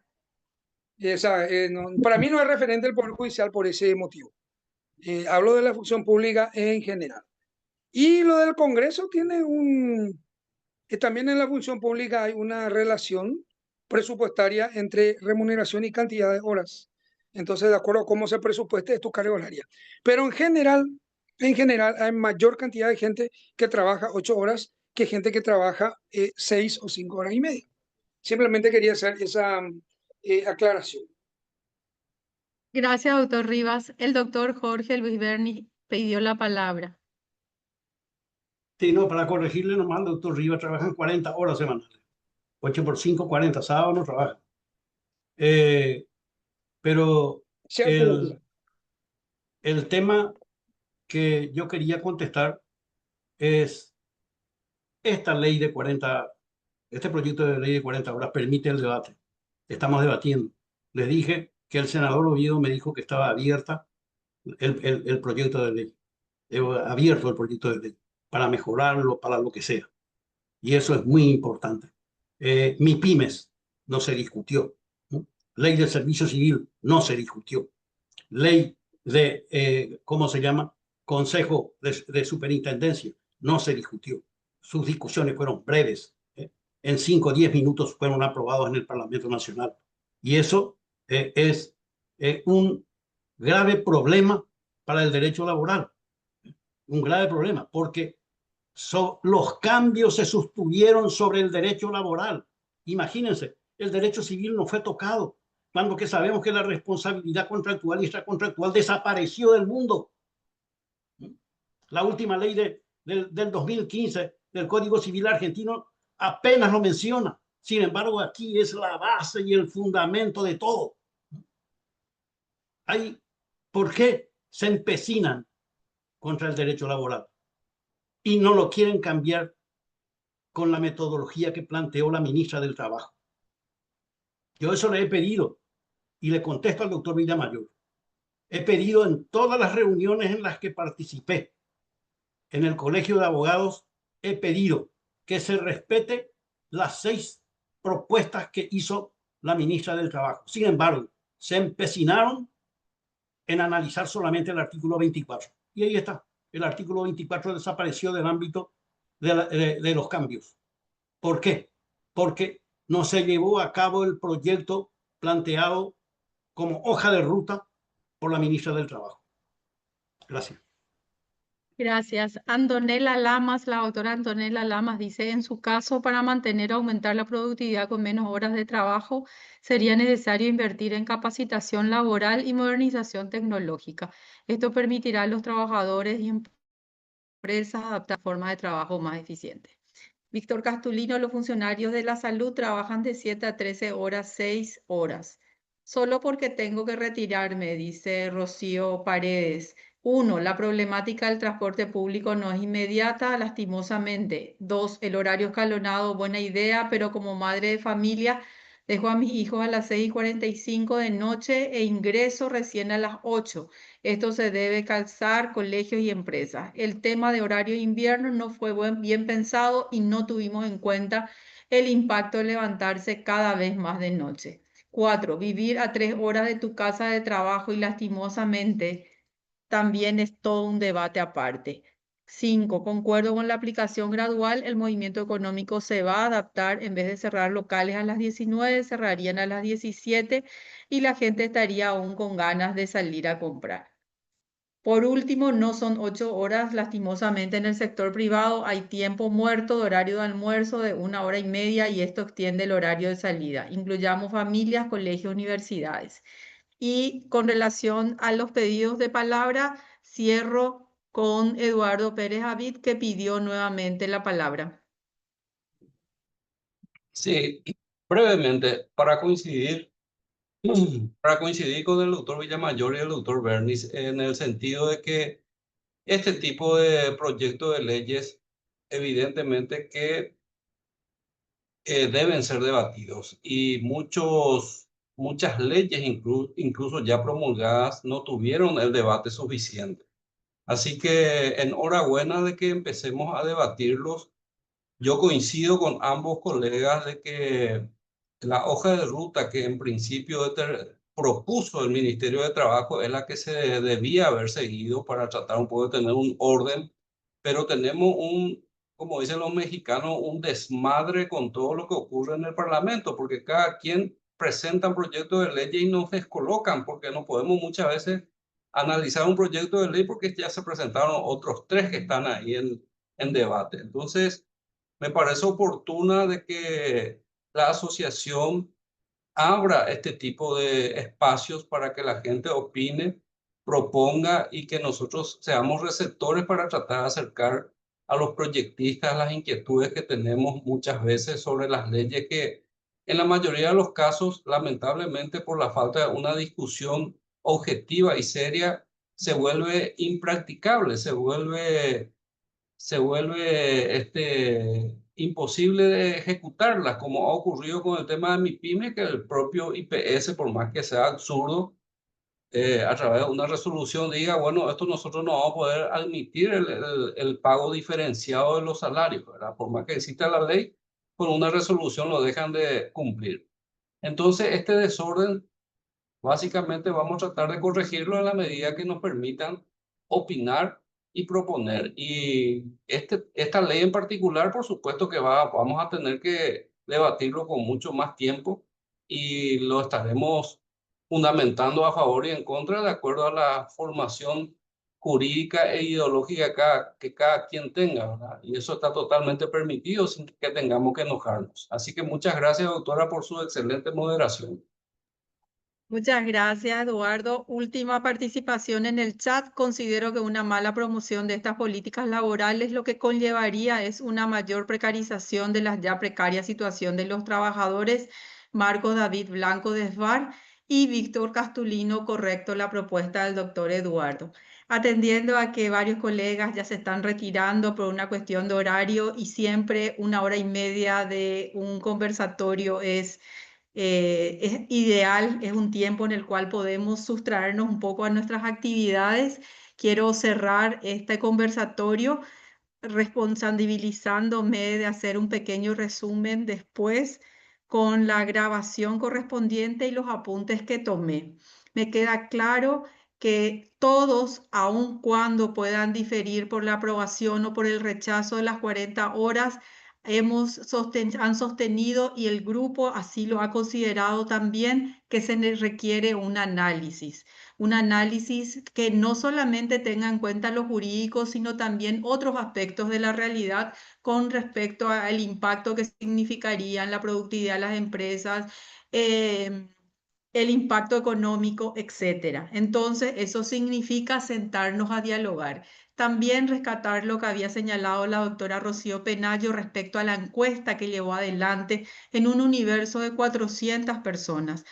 Para mí no es referente el Poder Judicial por ese motivo. Hablo de la función pública en general. Y lo del Congreso tiene que también en la función pública hay una relación presupuestaria entre remuneración y cantidad de horas. Entonces, de acuerdo a cómo se presupueste, es tu carga horaria. Pero en general, hay mayor cantidad de gente que trabaja 8 horas que gente que trabaja 6 o 5 horas y media. Simplemente quería hacer esa aclaración. Gracias, doctor Rivas. El doctor Jorge Luis Berni pidió la palabra. Sí, no, para corregirle nomás, el doctor Rivas trabaja en 40 horas semanales. 8 por 5, 40. Sábado no trabaja. Pero el tema que yo quería contestar es esta ley de 40, este proyecto de ley de 40 horas permite el debate. Estamos debatiendo. Les dije que el senador Oviedo me dijo que estaba abierta el proyecto de ley. Abierto el proyecto de ley para mejorarlo, para lo que sea. Y eso es muy importante. MIPYMES no se discutió. ¿No? Ley del servicio civil no se discutió. Ley de, ¿cómo se llama? Consejo de superintendencia no se discutió. Sus discusiones fueron breves. En 5 o 10 minutos fueron aprobados en el Parlamento Nacional. Y eso es un grave problema para el derecho laboral. Un grave problema, porque los cambios se sostuvieron sobre el derecho laboral. Imagínense, el derecho civil no fue tocado. cuando que sabemos que la responsabilidad contractual y extracontractual desapareció del mundo. La última ley del 2015 del Código Civil argentino apenas lo menciona. Sin embargo, aquí es la base y el fundamento de todo. ¿Por qué se empecinan contra el derecho laboral y no lo quieren cambiar con la metodología que planteó la ministra del Trabajo? Yo eso le he pedido y le contesto al doctor Villamayor. He pedido en todas las reuniones en las que participé en el Colegio de Abogados, he pedido que se respete las 6 propuestas que hizo la ministra del Trabajo. Sin embargo, se empecinaron en analizar solamente el artículo 24. Y ahí está. El artículo 24 desapareció del ámbito de los cambios. ¿Por qué? Porque no se llevó a cabo el proyecto planteado como hoja de ruta por la ministra del Trabajo. Gracias. Gracias. Antonella Lamas, la doctora Antonella Lamas dice, en su caso, para mantener o aumentar la productividad con menos horas de trabajo, sería necesario invertir en capacitación laboral y modernización tecnológica. Esto permitirá a los trabajadores y empresas adaptar formas de trabajo más eficientes. Víctor Castulino, los funcionarios de la salud trabajan de 7 a 13 horas, 6 horas. Solo porque tengo que retirarme, dice Rocío Paredes. 1. La problemática del transporte público no es inmediata, lastimosamente. 2. El horario escalonado, buena idea, pero como madre de familia, dejo a mis hijos a las 6:45 de noche e ingreso recién a las 8. Esto se debe calzar colegios y empresas. El tema de horario de invierno no fue bien pensado y no tuvimos en cuenta el impacto de levantarse cada vez más de noche. 4. Vivir a 3 horas de tu casa de trabajo y lastimosamente también es todo un debate aparte. 5. Concuerdo con la aplicación gradual, el movimiento económico se va a adaptar. En vez de cerrar locales a las 19, cerrarían a las 17 y la gente estaría aún con ganas de salir a comprar. Por último, no son 8 horas, lastimosamente en el sector privado hay tiempo muerto de horario de almuerzo de 1 hora y media y esto extiende el horario de salida. Incluyamos familias, colegios, universidades. Y con relación a los pedidos de palabra, cierro con Eduardo Pérez Avid, que pidió nuevamente la palabra. Sí, brevemente, para coincidir con el doctor Villamayor y el doctor Bernis, en el sentido de que este tipo de proyectos de leyes, evidentemente que deben ser debatidos y muchas leyes, incluso ya promulgadas, no tuvieron el debate suficiente. Así que enhorabuena de que empecemos a debatirlos. Yo coincido con ambos colegas de que la hoja de ruta que en principio propuso el Ministerio de Trabajo es la que se debía haber seguido para tratar un poco de tener un orden, pero tenemos como dicen los mexicanos, un desmadre con todo lo que ocurre en el Parlamento, porque cada quien presenta un proyecto de ley y nos descolocan, porque no podemos muchas veces analizar un proyecto de ley porque ya se presentaron otros 3 que están ahí en debate. Entonces, me parece oportuna de que la asociación abra este tipo de espacios para que la gente opine, proponga y que nosotros seamos receptores para tratar de acercar a los proyectistas las inquietudes que tenemos muchas veces sobre las leyes que en la mayoría de los casos, lamentablemente por la falta de una discusión objetiva y seria, se vuelve impracticable, se vuelve imposible de ejecutarlas, como ha ocurrido con el tema de MIPYME, que el propio IPS, por más que sea absurdo, a través de una resolución diga, bueno, esto nosotros no vamos a poder admitir el pago diferenciado de los salarios, ¿verdad? Por más que exista la ley, con una resolución lo dejan de cumplir. Entonces, este desorden, básicamente vamos a tratar de corregirlo en la medida que nos permitan opinar y proponer. Y esta ley en particular, por supuesto que vamos a tener que debatirlo con mucho más tiempo y lo estaremos fundamentando a favor y en contra de acuerdo a la formación jurídica e ideológica que cada quien tenga, ¿verdad? Y eso está totalmente permitido sin que tengamos que enojarnos. Así que muchas gracias, doctora, por su excelente moderación. Muchas gracias, Eduardo. Última participación en el chat. Considero que una mala promoción de estas políticas laborales lo que conllevaría es una mayor precarización de la ya precaria situación de los trabajadores. Marcos David Blanco de SBAR y Víctor Castulino, correcto la propuesta del doctor Eduardo. Atendiendo a que varios colegas ya se están retirando por una cuestión de horario y siempre 1 hora y media de un conversatorio es ideal, es un tiempo en el cual podemos sustraernos un poco a nuestras actividades. Quiero cerrar este conversatorio responsabilizándome de hacer un pequeño resumen después con la grabación correspondiente y los apuntes que tomé. Me queda claro que todos, aun cuando puedan diferir por la aprobación o por el rechazo de las 40 horas, han sostenido y el grupo así lo ha considerado también que se les requiere un análisis que no solamente tenga en cuenta lo jurídico, sino también otros aspectos de la realidad con respecto al impacto que significaría en la productividad de las empresas, eh, el impacto económico, etcétera. Entonces, eso significa sentarnos a dialogar. También rescatar lo que había señalado la doctora Rocío Penayo respecto a la encuesta que llevó adelante en un universo de 400 personas.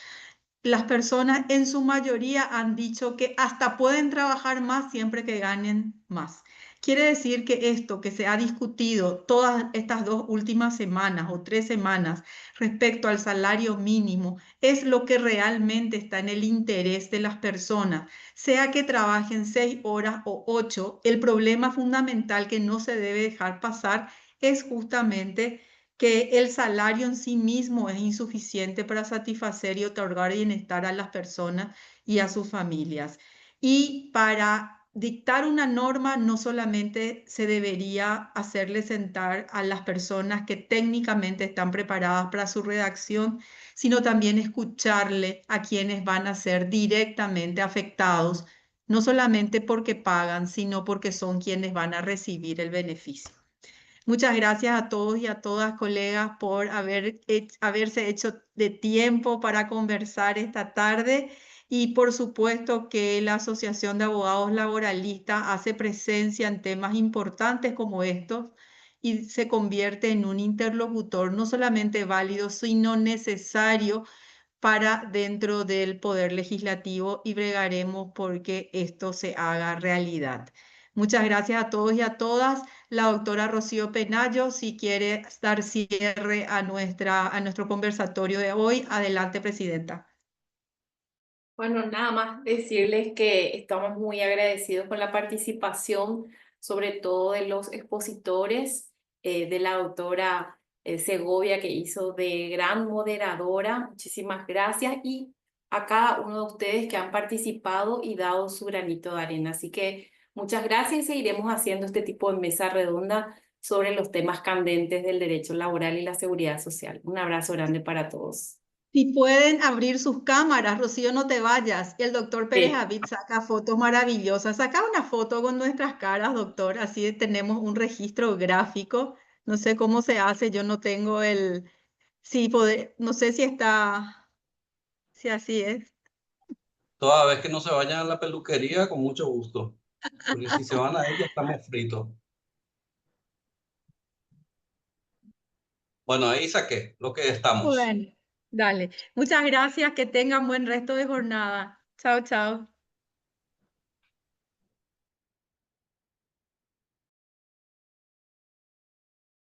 Las personas en su mayoría han dicho que hasta pueden trabajar más siempre que ganen más. Quiere decir que esto que se ha discutido todas estas 2 últimas semanas o 3 semanas respecto al salario mínimo es lo que realmente está en el interés de las personas, sea que trabajen 6 horas o 8. El problema fundamental que no se debe dejar pasar es justamente que el salario en sí mismo es insuficiente para satisfacer y otorgar bienestar a las personas y a sus familias. Y para dictar una norma no solamente se debería hacerle sentar a las personas que técnicamente están preparadas para su redacción, sino también escucharle a quienes van a ser directamente afectados, no solamente porque pagan, sino porque son quienes van a recibir el beneficio. Muchas gracias a todos y a todas, colegas, por haberse hecho de tiempo para conversar esta tarde. Y por supuesto que la Asociación de Abogados Laboralistas hace presencia en temas importantes como estos y se convierte en un interlocutor no solamente válido, sino necesario para dentro del Poder Legislativo y bregaremos porque esto se haga realidad. Muchas gracias a todos y a todas. La doctora Rocío Penayo, si quiere dar cierre a nuestro conversatorio de hoy. Adelante, presidenta. Bueno, nada más decirles que estamos muy agradecidos con la participación, sobre todo de los expositores, de la doctora Segovia, que hizo de gran moderadora. Muchísimas gracias. Y a cada uno de ustedes que han participado y dado su granito de arena. Así que muchas gracias y seguiremos haciendo este tipo de mesa redonda sobre los temas candentes del derecho laboral y la seguridad social. Un abrazo grande para todos. Si pueden abrir sus cámaras, Rocío, no te vayas. El doctor Pérez Sí. Avid saca fotos maravillosas. Saca una foto con nuestras caras, doctor. Así tenemos un registro gráfico. No sé cómo se hace, yo no tengo el... Sí, no sé si está... Si así es. Toda vez que no se vayan a la peluquería, con mucho gusto. Porque si se van a ella, estamos fritos. Bueno, ahí saqué lo que estamos. Bueno, dale. Muchas gracias. Que tengan buen resto de jornada. Chao, chao.